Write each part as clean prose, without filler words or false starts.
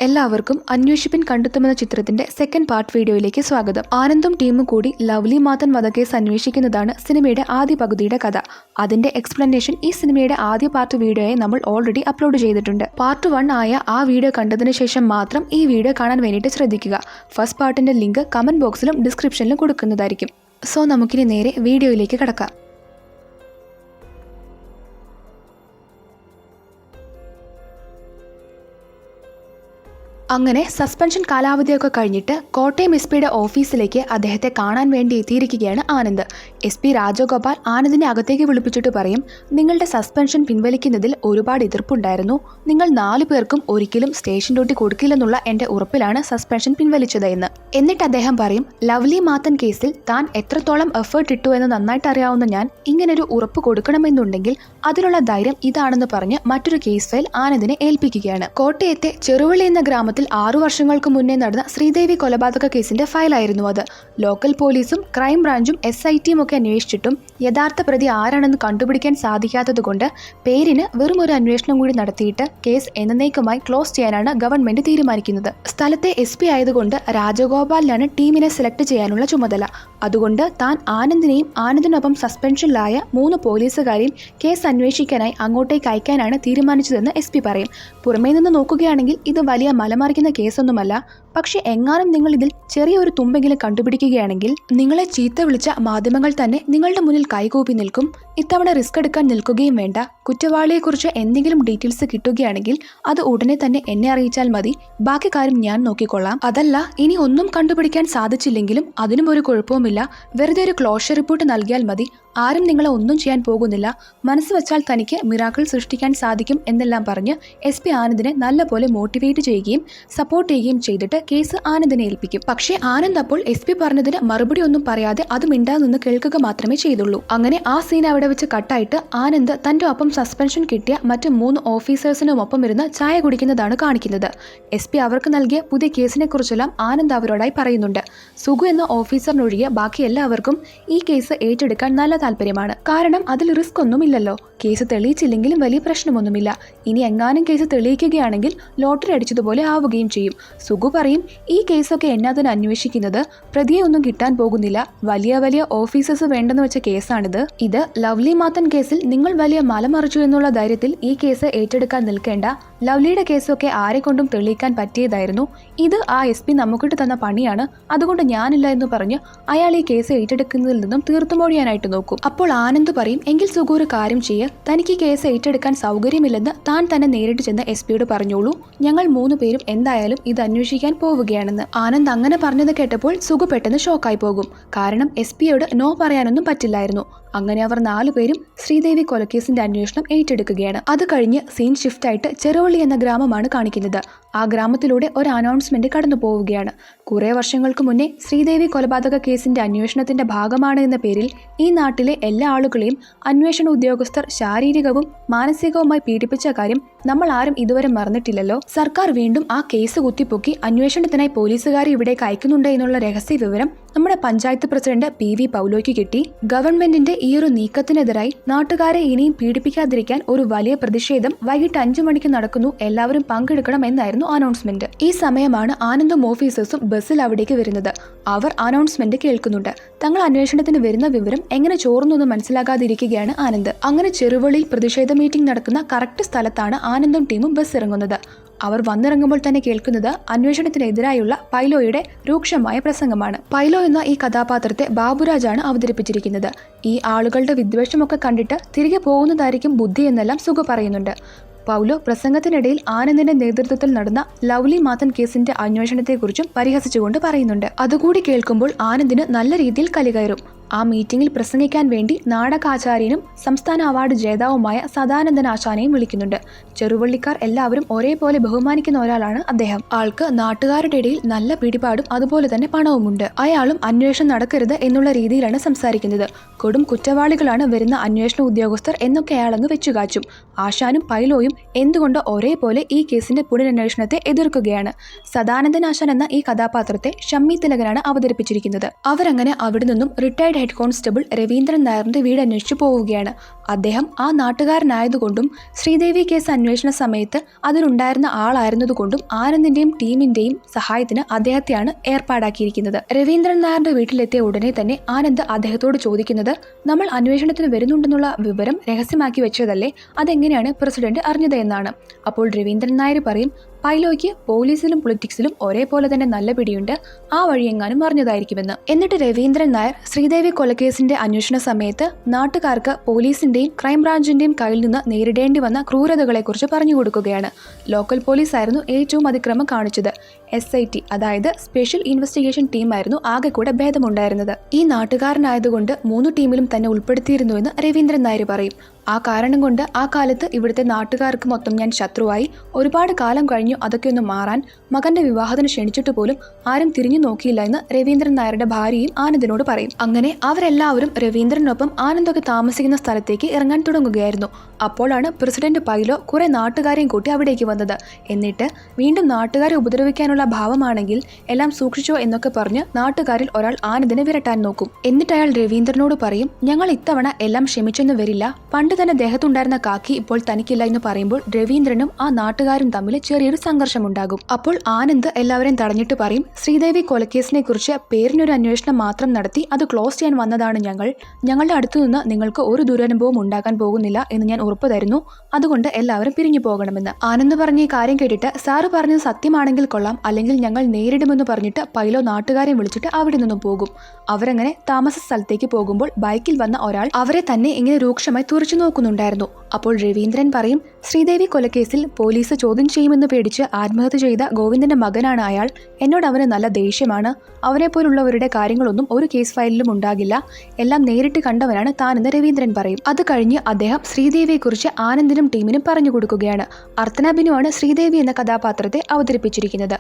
എല്ലാവർക്കും അന്വേഷിപ്പിൻ കണ്ടെത്തുമെന്ന ചിത്രത്തിന്റെ second part വീഡിയോയിലേക്ക് സ്വാഗതം. ആനന്ദും ടീമും കൂടി ലവ്ലി മാത്തൻ വധക്കേസ് അന്വേഷിക്കുന്നതാണ് സിനിമയുടെ ആദ്യ പകുതിയുടെ കഥ. അതിന്റെ എക്സ്പ്ലനേഷൻ ഈ സിനിമയുടെ ആദ്യ പാർട്ട് വീഡിയോയായി നമ്മൾ ഓൾറെഡി അപ്ലോഡ് ചെയ്തിട്ടുണ്ട്. പാർട്ട് 1 ആയ ആ വീഡിയോ കണ്ടതിന് ശേഷം മാത്രം ഈ വീഡിയോ കാണാൻ വേണ്ടിയിട്ട് ശ്രദ്ധിക്കുക. ഫസ്റ്റ് പാർട്ടിന്റെ ലിങ്ക് കമന്റ് ബോക്സിലും ഡിസ്ക്രിപ്ഷനിലും കൊടുക്കുന്നതായിരിക്കും. സോ നമുക്കിനി നേരെ വീഡിയോയിലേക്ക് കടക്കാം. അങ്ങനെ സസ്പെൻഷൻ കാലാവധിയൊക്കെ കഴിഞ്ഞിട്ട് കോട്ടയം എസ് പിയുടെ ഓഫീസിലേക്ക് അദ്ദേഹത്തെ കാണാൻ വേണ്ടി എത്തിയിരിക്കുകയാണ് ആനന്ദ്. എസ് പി രാജഗോപാൽ ആനന്ദിനെ അകത്തേക്ക് വിളിപ്പിച്ചിട്ട് പറയും, നിങ്ങളുടെ സസ്പെൻഷൻ പിൻവലിക്കുന്നതിൽ ഒരുപാട് എതിർപ്പുണ്ടായിരുന്നു. നിങ്ങൾ 4 പേർക്കും ഒരിക്കലും സ്റ്റേഷൻ ഡ്യൂട്ടി കൊടുക്കില്ലെന്നുള്ള എന്റെ ഉറപ്പിലാണ് സസ്പെൻഷൻ പിൻവലിച്ചത് എന്ന്. എന്നിട്ട് അദ്ദേഹം പറയും, ലവ്ലി മാത്തൻ കേസിൽ താൻ എത്രത്തോളം എഫേർട്ട് ഇട്ടു എന്ന് നന്നായിട്ട് അറിയാവുന്ന ഞാൻ ഇങ്ങനൊരു ഉറപ്പ് കൊടുക്കണമെന്നുണ്ടെങ്കിൽ അതിനുള്ള ധൈര്യം ഇതാണെന്ന് പറഞ്ഞ് മറ്റൊരു കേസ് ഫയൽ ആനന്ദിനെ ഏൽപ്പിക്കുകയാണ്. കോട്ടയത്തെ ചെറുവള്ളി എന്ന ഗ്രാമത്തിൽ 6 വർഷങ്ങൾക്ക് മുന്നേ നടന്ന ശ്രീദേവി കൊലപാതക കേസിന്റെ ഫയലായിരുന്നു അത്. ലോക്കൽ പോലീസും ക്രൈം ബ്രാഞ്ചും SITയും ഒക്കെ അന്വേഷിച്ചിട്ടും യഥാർത്ഥ പ്രതി ആരാണെന്ന് കണ്ടുപിടിക്കാൻ സാധിക്കാത്തതുകൊണ്ട് പേരിന് വെറും ഒരു അന്വേഷണം കൂടി നടത്തിയിട്ട് കേസ് എന്നേക്കുമായി ക്ലോസ് ചെയ്യാനാണ് ഗവൺമെന്റ് തീരുമാനിക്കുന്നത്. സ്ഥലത്തെ SP ആയതുകൊണ്ട് രാജഗോപാലിനാണ് ടീമിനെ സെലക്ട് ചെയ്യാനുള്ള ചുമതല. അതുകൊണ്ട് താൻ ആനന്ദിനെയും ആനന്ദിനൊപ്പം സസ്പെൻഷനിലായ 3 പോലീസുകാരെയും കേസ് അന്വേഷിക്കാനായി അങ്ങോട്ടേക്ക് അയക്കാനാണ് തീരുമാനിച്ചതെന്ന് SP പറയും. പുറമേ നിന്ന് നോക്കുകയാണെങ്കിൽ ഇത് വലിയ മലമറിക്കുന്ന കേസൊന്നുമല്ല. പക്ഷെ എങ്ങാനും നിങ്ങൾ ഇതിൽ ചെറിയൊരു തുമ്പെങ്കിലും കണ്ടുപിടിക്കുകയാണെങ്കിൽ നിങ്ങളെ ചീത്ത വിളിച്ച മാധ്യമങ്ങൾ തന്നെ നിങ്ങളുടെ മുന്നിൽ കൈകൂപ്പി നിൽക്കും. ഇത്തവണ റിസ്ക് എടുക്കാൻ നിൽക്കുകയും വേണ്ട. കുറ്റവാളിയെക്കുറിച്ച് എന്തെങ്കിലും ഡീറ്റെയിൽസ് കിട്ടുകയാണെങ്കിൽ അത് ഉടനെ തന്നെ എന്നെ അറിയിച്ചാൽ മതി. ബാക്കി കാര്യം ഞാൻ നോക്കിക്കൊള്ളാം. അതല്ല ഇനി ഒന്നും കണ്ടുപിടിക്കാൻ സാധിച്ചില്ലെങ്കിലും അതിനും ഒരു കുഴപ്പവുമില്ല. വെറുതെ ഒരു ക്ലോഷർ റിപ്പോർട്ട് നൽകിയാൽ മതി. ആരും നിങ്ങളെ ഒന്നും ചെയ്യാൻ പോകുന്നില്ല. മനസ്സ് വെച്ചാൽ തനിക്ക് മിറാക്കിൾ സൃഷ്ടിക്കാൻ സാധിക്കും എന്നെല്ലാം പറഞ്ഞ് SP ആനന്ദിനെ നല്ലപോലെ മോട്ടിവേറ്റ് ചെയ്യുകയും സപ്പോർട്ട് ചെയ്യുകയും ചെയ്തിട്ട് കേസ് ആനന്ദിനെ ഏൽപ്പിക്കും. പക്ഷേ ആനന്ദ് അപ്പോൾ SP പറഞ്ഞതിന് മറുപടി ഒന്നും പറയാതെ അത് മിണ്ടാതെ നിന്ന് കേൾക്കുക മാത്രമേ ചെയ്തുള്ളൂ. അങ്ങനെ ആ സീൻ അവിടെ വെച്ച് കട്ടായിട്ട് ആനന്ദ് തന്റെ ഒപ്പം സസ്പെൻഷൻ കിട്ടിയ മറ്റ് 3 ഓഫീസേഴ്സിനുമൊപ്പം ഇരുന്ന് ചായ കുടിക്കുന്നതാണ് കാണിക്കുന്നത്. SP അവർക്ക് നൽകിയ പുതിയ കേസിനെ കുറിച്ചെല്ലാം ആനന്ദ് അവരോടായി പറയുന്നുണ്ട്. സുഗു എന്ന ഓഫീസറിനൊഴികെ ബാക്കി എല്ലാവർക്കും ഈ കേസ് ഏറ്റെടുക്കാൻ നല്ല താല്പര്യമാണ്. കാരണം അതിൽ റിസ്ക് ഒന്നും ഇല്ലല്ലോ. കേസ് തെളിയിച്ചില്ലെങ്കിലും വലിയ പ്രശ്നമൊന്നുമില്ല. ഇനി എങ്ങാനും കേസ് തെളിയിക്കുകയാണെങ്കിൽ ലോട്ടറി അടിച്ചതുപോലെ ആവുകയും ചെയ്യും. സുഗു പറയും, ഈ കേസൊക്കെ എന്നാതിന് അന്വേഷിക്കുന്നത്? പ്രതിയെ ഒന്നും കിട്ടാൻ പോകുന്നില്ല. വലിയ വലിയ ഓഫീസേഴ്സ് വേണ്ടെന്ന് വെച്ച കേസാണിത്. ഇത് ലവ്ലി മാത്തൻ കേസിൽ നിങ്ങൾ വലിയ മലമറിച്ചു എന്നുള്ള ധൈര്യത്തിൽ ഈ കേസ് ഏറ്റെടുക്കാൻ നിൽക്കേണ്ട. ലവ്ലിയുടെ കേസൊക്കെ ആരെ കൊണ്ടും തെളിയിക്കാൻ പറ്റിയതായിരുന്നു. ഇത് ആ SP നമുക്കിട്ട് തന്ന പണിയാണ്. അതുകൊണ്ട് ഞാനില്ല എന്ന് പറഞ്ഞ് അയാൾ ഈ കേസ് ഏറ്റെടുക്കുന്നതിൽ നിന്നും തീർത്തുമൊഴിയാനായിട്ട് നോക്കും. അപ്പോൾ ആനന്ദ് പറയും, എങ്കിൽ സുഗു ഒരു കാര്യം ചെയ്യ്, തനിക്ക് ഈ കേസ് ഏറ്റെടുക്കാൻ സൗകര്യമില്ലെന്ന് താൻ തന്നെ നേരിട്ട് ചെന്ന് SP പറഞ്ഞോളൂ. ഞങ്ങൾ 3 പേരും എന്തായാലും ഇത് അന്വേഷിക്കാൻ പോവുകയാണെന്ന്. ആനന്ദ് അങ്ങനെ പറഞ്ഞത് കേട്ടപ്പോൾ സുഗു പെട്ടെന്ന് ഷോക്കായി പോകും. കാരണം SP നോ പറയാനൊന്നും പറ്റില്ലായിരുന്നു. അങ്ങനെ അവർ 4 പേരും ശ്രീദേവി കൊലക്കേസിന്റെ അന്വേഷണം ഏറ്റെടുക്കുകയാണ്. അത് കഴിഞ്ഞ് സീൻ ഷിഫ്റ്റ് ആയിട്ട് ചെറുവള്ളി എന്ന ഗ്രാമമാണ് കാണിക്കുന്നത്. ആ ഗ്രാമത്തിലൂടെ ഒരു അനൗൺസ്മെന്റ് കടന്നു പോവുകയാണ്. കുറെ വർഷങ്ങൾക്ക് മുന്നേ ശ്രീദേവി കൊലപാതക കേസിന്റെ അന്വേഷണത്തിന്റെ ഭാഗമാണ് എന്ന പേരിൽ ഈ നാട്ടിലെ എല്ലാ ആളുകളെയും അന്വേഷണ ഉദ്യോഗസ്ഥർ ശാരീരികവും മാനസികവുമായി പീഡിപ്പിച്ച കാര്യം നമ്മൾ ആരും ഇതുവരെ മറന്നിട്ടില്ലല്ലോ. സർക്കാർ വീണ്ടും ആ കേസ് കുത്തിപ്പൊക്കി അന്വേഷണത്തിനായി പോലീസുകാരെ ഇവിടേക്ക് അയക്കുന്നുണ്ട് എന്നുള്ള രഹസ്യ വിവരം നമ്മുടെ പഞ്ചായത്ത് പ്രസിഡന്റ് PV പൗലോയ്ക്ക് കിട്ടി. ഗവൺമെന്റിന്റെ ഈ ഒരു നീക്കത്തിനെതിരായി നാട്ടുകാരെ ഇനിയും പീഡിപ്പിക്കാതിരിക്കാൻ ഒരു വലിയ പ്രതിഷേധം വൈകിട്ട് 5 മണിക്ക് നടക്കുന്നു. എല്ലാവരും പങ്കെടുക്കണം എന്നായിരുന്നു അനൗൺസ്മെന്റ്. ഈ സമയമാണ് ആനന്ദും ഓഫീസേഴ്സും ബസ്സിൽ അവിടേക്ക് വരുന്നത്. അവർ അനൗൺസ്മെന്റ് കേൾക്കുന്നുണ്ട്. തങ്ങൾ അന്വേഷണത്തിന് വരുന്ന വിവരം എങ്ങനെ ചോർന്നൊന്നും മനസ്സിലാകാതിരിക്കുകയാണ് ആനന്ദ്. അങ്ങനെ ചെറുവള്ളിയിൽ പ്രതിഷേധ മീറ്റിംഗ് നടക്കുന്ന കറക്റ്റ് സ്ഥലത്താണ് ആനന്ദും ടീമും ബസ് ഇറങ്ങുന്നത്. അവർ വന്നിറങ്ങുമ്പോൾ തന്നെ കേൾക്കുന്നത് അന്വേഷണത്തിനെതിരായുള്ള പൈലോയുടെ രൂക്ഷമായ പ്രസംഗമാണ്. പൈലോ എന്ന ഈ കഥാപാത്രത്തെ ബാബുരാജാണ് അവതരിപ്പിച്ചിരിക്കുന്നത്. ഈ ആളുകളുടെ വിദ്വേഷമൊക്കെ കണ്ടിട്ട് തിരികെ പോകുന്നതായിരിക്കും ബുദ്ധി എന്നെല്ലാം സുഗു പറയുന്നുണ്ട്. പൗലോ പ്രസംഗത്തിനിടയിൽ ആനന്ദിന്റെ നേതൃത്വത്തിൽ നടന്ന ലവ്ലി മാത്തൻ കേസിന്റെ അന്വേഷണത്തെക്കുറിച്ചും പരിഹസിച്ചുകൊണ്ട് പറയുന്നുണ്ട്. അതുകൂടി കേൾക്കുമ്പോൾ ആനന്ദിന് നല്ല രീതിയിൽ കലി കയറും. ആ മീറ്റിംഗിൽ പ്രസംഗിക്കാൻ വേണ്ടി നാടകാചാര്യനും സംസ്ഥാന അവാർഡ് ജേതാവുമായ സദാനന്ദൻ ആശാനെയും വിളിക്കുന്നുണ്ട്. ചെറുവള്ളിക്കാർ എല്ലാവരും ഒരേപോലെ ബഹുമാനിക്കുന്ന ഒരാളാണ് അദ്ദേഹം. ആൾക്ക് നാട്ടുകാരുടെ ഇടയിൽ നല്ല പിടിപാടും അതുപോലെ തന്നെ പണവുമുണ്ട്. അയാളും അന്വേഷണം നടക്കരുത് എന്നുള്ള രീതിയിലാണ് സംസാരിക്കുന്നത്. കൊടും കുറ്റവാളികളാണ് വരുന്ന അന്വേഷണ ഉദ്യോഗസ്ഥർ എന്നൊക്കെ അയാളങ്ങ് വെച്ചുകാച്ചും. ആശാനും പൈലോയും എന്തുകൊണ്ട് ഒരേപോലെ ഈ കേസിന്റെ പുനരന്വേഷണത്തെ എതിർക്കുകയാണ്. സദാനന്ദൻ ആശാൻ എന്ന ഈ കഥാപാത്രത്തെ ഷമ്മി തിലകനാണ് അവതരിപ്പിച്ചിരിക്കുന്നത്. അവരങ്ങനെ അവിടെ നിന്നും retired retired head constable Raveendran നായരുടെ വീട് അന്വേഷിച്ചു പോവുകയാണ്. അദ്ദേഹം ആ നാട്ടുകാരനായതുകൊണ്ടും ശ്രീദേവി കേസ് അന്വേഷണ സമയത്ത് അതിലുണ്ടായിരുന്ന ആളായിരുന്നതുകൊണ്ടും ആനന്ദിന്റെയും ടീമിന്റെയും സഹായത്തിന് അദ്ദേഹത്തെയാണ് ഏർപ്പാടാക്കിയിരിക്കുന്നത്. രവീന്ദ്രൻ നായരുടെ വീട്ടിലെത്തിയ ഉടനെ തന്നെ ആനന്ദ് അദ്ദേഹത്തോട് ചോദിക്കുന്നത്, നമ്മൾ അന്വേഷണത്തിന് വരുന്നുണ്ടെന്നുള്ള വിവരം രഹസ്യമാക്കി വെച്ചതല്ലേ, അതെങ്ങനെയാണ് പ്രസിഡന്റ് അറിഞ്ഞത് എന്നാണ്. അപ്പോൾ രവീന്ദ്രൻ നായർ പറയും, പൈലോയ്ക്ക് പോലീസിലും പൊളിറ്റിക്സിലും ഒരേപോലെ തന്നെ നല്ല പിടിയുണ്ട്, ആ വഴിയെങ്ങാനും അറിഞ്ഞതായിരിക്കുമെന്ന്. എന്നിട്ട് രവീന്ദ്രൻ നായർ ശ്രീദേവി കൊലക്കേസിന്റെ അന്വേഷണ സമയത്ത് നാട്ടുകാർക്ക് പോലീസിന്റെയും ക്രൈംബ്രാഞ്ചിന്റെയും കയ്യിൽ നിന്ന് നേരിടേണ്ടി വന്ന ക്രൂരതകളെക്കുറിച്ച് പറഞ്ഞു കൊടുക്കുകയാണ്. ലോക്കൽ പോലീസ് ആയിരുന്നു ഏറ്റവും അതിക്രമം കാണിച്ചത്. SIT അതായത് സ്പെഷ്യൽ ഇൻവെസ്റ്റിഗേഷൻ ടീമായിരുന്നു ആകെ കൂടെ ഭേദമുണ്ടായിരുന്നത്. ഈ നാട്ടുകാരനായതുകൊണ്ട് 3 ടീമിലും തന്നെ ഉൾപ്പെടുത്തിയിരുന്നുവെന്ന് രവീന്ദ്രൻ നായർ പറയും. ആ കാരണം കൊണ്ട് ആ കാലത്ത് ഇവിടുത്തെ നാട്ടുകാർക്ക് മൊത്തം ഞാൻ ശത്രുവായി. ഒരുപാട് കാലം കഴിഞ്ഞു അതൊക്കെ ഒന്ന് മാറാൻ. മകന്റെ വിവാഹത്തിന് ക്ഷണിച്ചിട്ട് പോലും ആരും തിരിഞ്ഞു നോക്കിയില്ല എന്ന് രവീന്ദ്രൻ നായരുടെ ഭാര്യയും ആനന്ദിനോട് പറയും. അങ്ങനെ അവരെല്ലാവരും രവീന്ദ്രനൊപ്പം ആനന്ദൊക്കെ താമസിക്കുന്ന സ്ഥലത്തേക്ക് ഇറങ്ങാൻ തുടങ്ങുകയായിരുന്നു. അപ്പോഴാണ് പ്രസിഡന്റ് പൈലോ കുറെ നാട്ടുകാരെയും കൂട്ടി അവിടേക്ക് വന്നത്. എന്നിട്ട് വീണ്ടും നാട്ടുകാരെ ഉപദ്രവിക്കാനുള്ള ഭാവമാണെങ്കിൽ എല്ലാം സൂക്ഷിച്ചോ എന്നൊക്കെ പറഞ്ഞ് നാട്ടുകാരിൽ ഒരാൾ ആനന്ദിനെ വിരട്ടാൻ നോക്കും. എന്നിട്ട് അയാൾ രവീന്ദ്രനോട് പറയും, ഞങ്ങൾ ഇത്തവണ എല്ലാം ക്ഷമിച്ചെന്ന് വരില്ല, പണ്ട് തന്നെ ദേഹത്തുണ്ടായിരുന്ന കാക്കി ഇപ്പോൾ തനിക്കില്ല എന്ന് പറയുമ്പോൾ രവീന്ദ്രനും ആ നാട്ടുകാരും തമ്മിൽ ചെറിയൊരു സംഘർഷമുണ്ടാകും. അപ്പോൾ ആനന്ദ് എല്ലാവരെയും തടഞ്ഞിട്ട് പറയും, ശ്രീദേവി കൊലക്കേസിനെ കുറിച്ച് പേരിനൊരു അന്വേഷണം മാത്രം നടത്തി അത് ക്ലോസ് ചെയ്യാൻ വന്നതാണ് ഞങ്ങളുടെ അടുത്തുനിന്ന് നിങ്ങൾക്ക് ഒരു ദുരനുഭവം ഉണ്ടാകാൻ പോകുന്നില്ല എന്ന് ഞാൻ ഉറപ്പ് തരുന്നു, അതുകൊണ്ട് എല്ലാവരും പിരിഞ്ഞു പോകണമെന്ന്. ആനന്ദ് പറഞ്ഞ ഈ കാര്യം കേട്ടിട്ട്, സാറ് പറഞ്ഞത് സത്യമാണെങ്കിൽ കൊള്ളാം, അല്ലെങ്കിൽ ഞങ്ങൾ നേരിടുമെന്ന് പറഞ്ഞിട്ട് പൈലോ നാട്ടുകാരെ വിളിച്ചിട്ട് അവിടെ നിന്നും പോകും. അവരങ്ങനെ താമസ സ്ഥലത്തേക്ക് പോകുമ്പോൾ ബൈക്കിൽ വന്ന ഒരാൾ അവരെ തന്നെ ഇങ്ങനെ രൂക്ഷമായി തുറച്ചു നോക്കുന്നുണ്ടായിരുന്നു. അപ്പോൾ രവീന്ദ്രൻ പറയും, ശ്രീദേവി കൊലക്കേസിൽ പോലീസ് ചോദ്യം ചെയ്യുമെന്ന് പേടിച്ച് ആത്മഹത്യ ചെയ്ത ഗോവിന്ദന്റെ മകനാണ് അയാൾ. എന്നോട് അവന് നല്ല ദേഷ്യമാണ്. അവനെ പോലുള്ളവരുടെ കാര്യങ്ങളൊന്നും ഒരു കേസ് ഫയലിലും ഉണ്ടാകില്ല. എല്ലാം നേരിട്ട് കണ്ടവനാണ് താനെന്ന് രവീന്ദ്രൻ പറയും. അത് കഴിഞ്ഞ് അദ്ദേഹം ശ്രീദേവിയെക്കുറിച്ച് ആനന്ദിനും ടീമിനും പറഞ്ഞു കൊടുക്കുകയാണ്. അർത്തനാഭിനുമാണ് ശ്രീദേവി എന്ന കഥാപാത്രത്തെ അവതരിപ്പിച്ചിരിക്കുന്നത്.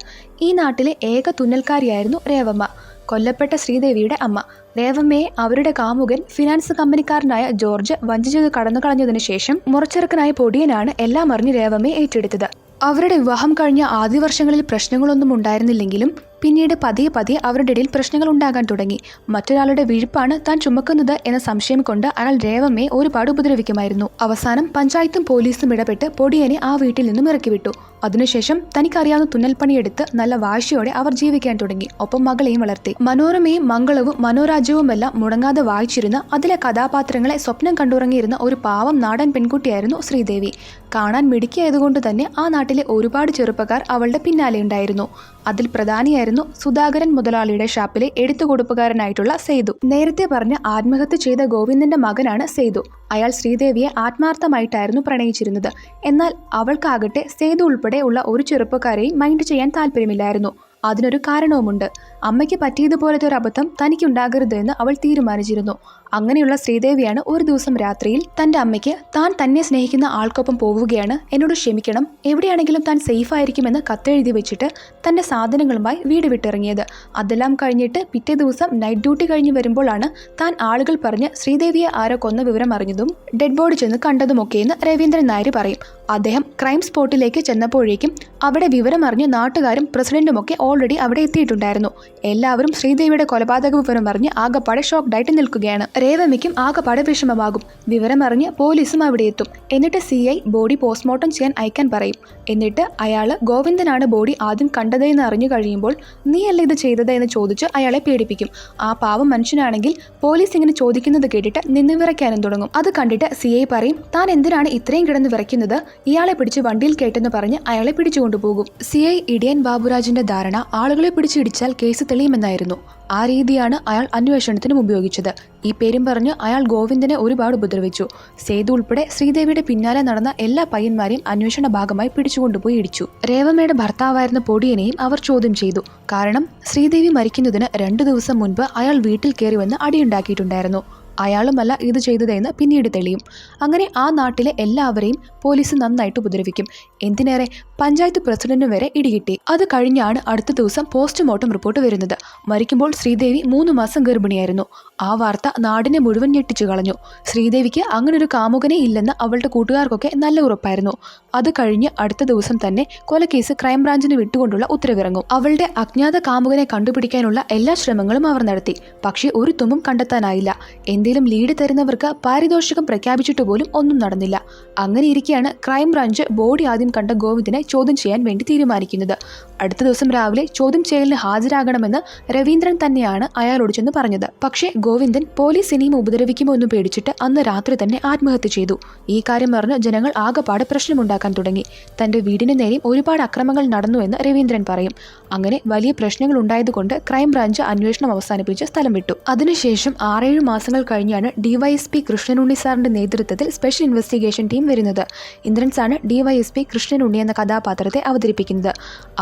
ഈ നാട്ടിലെ ഏക തുന്നൽക്കാരിയായിരുന്നു രേവമ്മ, കൊല്ലപ്പെട്ട ശ്രീദേവിയുടെ അമ്മ. രേവമ്മയെ അവരുടെ കാമുകൻ ഫിനാൻസ് കമ്പനിക്കാരനായ ജോർജ് വഞ്ചിച്ച് കടന്നു കളഞ്ഞതിനു ശേഷം മുറച്ചെറുക്കനായ പൊടിയനാണ് എല്ലാം അറിഞ്ഞ് രേവമ്മയെ ഏറ്റെടുത്തത്. അവരുടെ വിവാഹം കഴിഞ്ഞ ആദ്യ വർഷങ്ങളിൽ പ്രശ്നങ്ങളൊന്നും ഉണ്ടായിരുന്നില്ലെങ്കിലും പിന്നീട് പതിയെ അവരുടെ ഇടയിൽ പ്രശ്നങ്ങൾ ഉണ്ടാകാൻ തുടങ്ങി. മറ്റൊരാളുടെ വിഴുപ്പാണ് താൻ ചുമക്കുന്നത് എന്ന സംശയം കൊണ്ട് അയാൾ രേവമ്മയെ ഒരുപാട് ഉപദ്രവിക്കുമായിരുന്നു. അവസാനം പഞ്ചായത്തും പോലീസും ഇടപെട്ട് പൊടിയനെ ആ വീട്ടിൽ നിന്നും ഇറക്കിവിട്ടു. അതിനുശേഷം തനിക്കറിയാവുന്ന തുന്നൽപ്പണിയെടുത്ത് നല്ല വാശിയോടെ അവർ ജീവിക്കാൻ തുടങ്ങി. ഒപ്പം മകളെയും വളർത്തി. മനോരമയും മംഗളവും മനോരാജ്യവുമെല്ലാം മുടങ്ങാതെ വായിച്ചിരുന്ന അതിലെ കഥാപാത്രങ്ങളെ സ്വപ്നം കണ്ടുറങ്ങിയിരുന്ന ഒരു പാവം നാടൻ പെൺകുട്ടിയായിരുന്നു ശ്രീദേവി. കാണാൻ മിടുക്കിയായതുകൊണ്ട് തന്നെ ആ നാട്ടിലെ ഒരുപാട് ചെറുപ്പക്കാർ അവളുടെ പിന്നാലെ ഉണ്ടായിരുന്നു. അതിൽ പ്രധാനിയായിരുന്നു സുധാകരൻ മുതലാളിയുടെ ഷാപ്പിലെ എഴുത്തുകൊടുപ്പുകാരനായിട്ടുള്ള സേതു. നേരത്തെ പറഞ്ഞ ആത്മഹത്യ ചെയ്ത ഗോവിന്ദന്റെ മകനാണ് സേതു. അയാൾ ശ്രീദേവിയെ ആത്മാർത്ഥമായിട്ടായിരുന്നു പ്രണയിച്ചിരുന്നത്. എന്നാൽ അവൾക്കാകട്ടെ സേതു ഉൾപ്പെടെ ഉള്ള ഒരു ചെറുപ്പക്കാരെയും മൈൻഡ് ചെയ്യാൻ താല്പര്യമില്ലായിരുന്നു. അതിനൊരു കാരണവുമുണ്ട്. അമ്മയ്ക്ക് പറ്റിയതുപോലത്തെ ഒരു അബദ്ധം തനിക്കുണ്ടാകരുത് എന്ന് അവൾ തീരുമാനിച്ചിരുന്നു. അങ്ങനെയുള്ള ശ്രീദേവിയാണ് ഒരു ദിവസം രാത്രിയിൽ തൻ്റെ അമ്മയ്ക്ക് താൻ തന്നെ സ്നേഹിക്കുന്ന ആൾക്കൊപ്പം പോവുകയാണ്, എന്നോട് ക്ഷമിക്കണം, എവിടെയാണെങ്കിലും താൻ സേഫ് ആയിരിക്കുമെന്ന് കത്തെഴുതി വെച്ചിട്ട് തൻ്റെ സാധനങ്ങളുമായി വീട് വിട്ടിറങ്ങിയത്. അതെല്ലാം കഴിഞ്ഞിട്ട് പിറ്റേ ദിവസം നൈറ്റ് ഡ്യൂട്ടി കഴിഞ്ഞ് വരുമ്പോഴാണ് താൻ ആളുകൾ പറഞ്ഞ് ശ്രീദേവിയെ ആരോ കൊന്ന വിവരം അറിഞ്ഞതും ഡെഡ് ബോഡി ചെന്ന് കണ്ടതുമൊക്കെയെന്ന് രവീന്ദ്രൻ നായർ പറയും. അദ്ദേഹം ക്രൈം സ്പോട്ടിലേക്ക് ചെന്നപ്പോഴേക്കും അവിടെ വിവരം അറിഞ്ഞ് നാട്ടുകാരും പ്രസിഡന്റുമൊക്കെ ഓൾറെഡി അവിടെ എത്തിയിട്ടുണ്ടായിരുന്നു. എല്ലാവരും ശ്രീദേവിയുടെ കൊലപാതക വിവരം അറിഞ്ഞ് ആകപ്പാടെ ഷോക്ക്ഡായിട്ട് നിൽക്കുകയാണ്. രേവമ്മയ്ക്കും ആകപ്പാടെ വിഷമമാകും. വിവരമറിഞ്ഞ് പോലീസും അവിടെ എത്തും. എന്നിട്ട് CI ബോഡി പോസ്റ്റ്മോർട്ടം ചെയ്യാൻ അയക്കാൻ പറയും. എന്നിട്ട് അയാൾ ഗോവിന്ദനാണ് ബോഡി ആദ്യം കണ്ടതെന്ന് അറിഞ്ഞു കഴിയുമ്പോൾ നീയല്ല ഇത് ചെയ്തത് എന്ന് ചോദിച്ച് അയാളെ പേടിപ്പിക്കും. ആ പാവം മനുഷ്യനാണെങ്കിൽ പോലീസ് ഇങ്ങനെ ചോദിക്കുന്നത് കേട്ടിട്ട് നിന്ന് വിറയ്ക്കാനും തുടങ്ങും. അത് കണ്ടിട്ട് CI പറയും, താൻ എന്തിനാണ് ഇത്രയും കിടന്ന് വിറയ്ക്കുന്നത്, ഇയാളെ പിടിച്ച് വണ്ടിയിൽ കേട്ടെന്ന് പറഞ്ഞ് അയാളെ പിടിച്ചുകൊണ്ടുപോകും. CI ഇടിയൻ ബാബുരാജിന്റെ ധാരണ ആളുകളെ പിടിച്ചിടിച്ചാൽ കേസ് തെളിയുമെന്നായിരുന്നു. ആ രീതിയാണ് അയാൾ അന്വേഷണത്തിനും ഉപയോഗിച്ചത്. ഈ പേരും പറഞ്ഞ് അയാൾ ഗോവിന്ദനെ ഒരുപാട് ഉപദ്രവിച്ചു. സേതു ഉൾപ്പെടെ ശ്രീദേവിയുടെ പിന്നാലെ നടന്ന എല്ലാ പയ്യന്മാരെയും അന്വേഷണ ഭാഗമായി പിടിച്ചുകൊണ്ടുപോയി ഇടിച്ചു. രേവമ്മയുടെ ഭർത്താവായിരുന്ന പൊടിയനെയും അവർ ചോദ്യം ചെയ്തു. കാരണം ശ്രീദേവി മരിക്കുന്നതിന് 2 ദിവസം മുൻപ് അയാൾ വീട്ടിൽ കയറി വന്ന് അടിയുണ്ടാക്കിയിട്ടുണ്ടായിരുന്നു. അയാളുമല്ല ഇത് ചെയ്തതെന്ന് പിന്നീട് തെളിയും. അങ്ങനെ ആ നാട്ടിലെ എല്ലാവരെയും പോലീസ് നന്നായിട്ട് ഉപദ്രവിക്കും. എന്തിനേറെ പഞ്ചായത്ത് പ്രസിഡന്റിന് വരെ ഇടികിട്ടി. അത് കഴിഞ്ഞാണ് അടുത്ത ദിവസം പോസ്റ്റ്മോർട്ടം റിപ്പോർട്ട് വരുന്നത്. മരിക്കുമ്പോൾ ശ്രീദേവി 3 മാസം ഗർഭിണിയായിരുന്നു. ആ വാർത്ത നാടിനെ മുഴുവൻ ഞെട്ടിച്ചു കളഞ്ഞു. ശ്രീദേവിക്ക് അങ്ങനൊരു കാമുകനെ ഇല്ലെന്ന് അവളുടെ കൂട്ടുകാർക്കൊക്കെ നല്ല ഉറപ്പായിരുന്നു. അത് കഴിഞ്ഞ് അടുത്ത ദിവസം തന്നെ കൊലക്കേസ് ക്രൈംബ്രാഞ്ചിന് വിട്ടുകൊണ്ടുള്ള ഉത്തരവിറങ്ങും. അവളുടെ അജ്ഞാത കാമുകനെ കണ്ടുപിടിക്കാനുള്ള എല്ലാ ശ്രമങ്ങളും അവർ നടത്തി. പക്ഷേ ഒരു തുമ്പും കണ്ടെത്താനായില്ല. എന്തേലും ലീഡ് തരുന്നവർക്ക് പാരിതോഷികം പ്രഖ്യാപിച്ചിട്ട് പോലും ഒന്നും നടന്നില്ല. അങ്ങനെ ഇരിക്കെയാണ് ക്രൈംബ്രാഞ്ച് ബോഡി ആദ്യം കണ്ട ഗോവിന്ദനെ ചോദ്യം ചെയ്യാൻ വേണ്ടി തീരുമാനിക്കുന്നത്. അടുത്ത ദിവസം രാവിലെ ചോദ്യം ചെയ്യലിന് ഹാജരാകണമെന്ന് രവീന്ദ്രൻ തന്നെയാണ് അയാളോട് ചെന്ന് പറഞ്ഞത്. പക്ഷേ ഗോവിന്ദൻ പോലീസ് ഇനിയും ഉപദ്രവിക്കുമോ എന്ന് പേടിച്ചിട്ട് അന്ന് രാത്രി തന്നെ ആത്മഹത്യ ചെയ്തു. ഈ കാര്യം പറഞ്ഞ് ജനങ്ങൾ ആകെപ്പാട് പ്രശ്നമുണ്ടാക്കാൻ തുടങ്ങി. തന്റെ വീടിന് നേരെയും ഒരുപാട് അക്രമങ്ങൾ നടന്നുവെന്ന് രവീന്ദ്രൻ പറയും. അങ്ങനെ വലിയ പ്രശ്നങ്ങൾ ഉണ്ടായതുകൊണ്ട് ക്രൈംബ്രാഞ്ച് അന്വേഷണം അവസാനിപ്പിച്ച് സ്ഥലം വിട്ടു. അതിനുശേഷം 6-7 മാസങ്ങൾ കഴിഞ്ഞാണ് ഡിവൈഎസ്പി കൃഷ്ണനുണ്ണി സാറിന്റെ നേതൃത്വത്തിൽ സ്പെഷ്യൽ ഇൻവെസ്റ്റിഗേഷൻ ടീം വരുന്നത്. ഇന്ദ്രൻസാണ് ഡിവൈഎസ്പി കൃഷ്ണനുണ്ണി എന്ന കഥാപാത്രത്തെ അവതരിപ്പിക്കുന്നത്.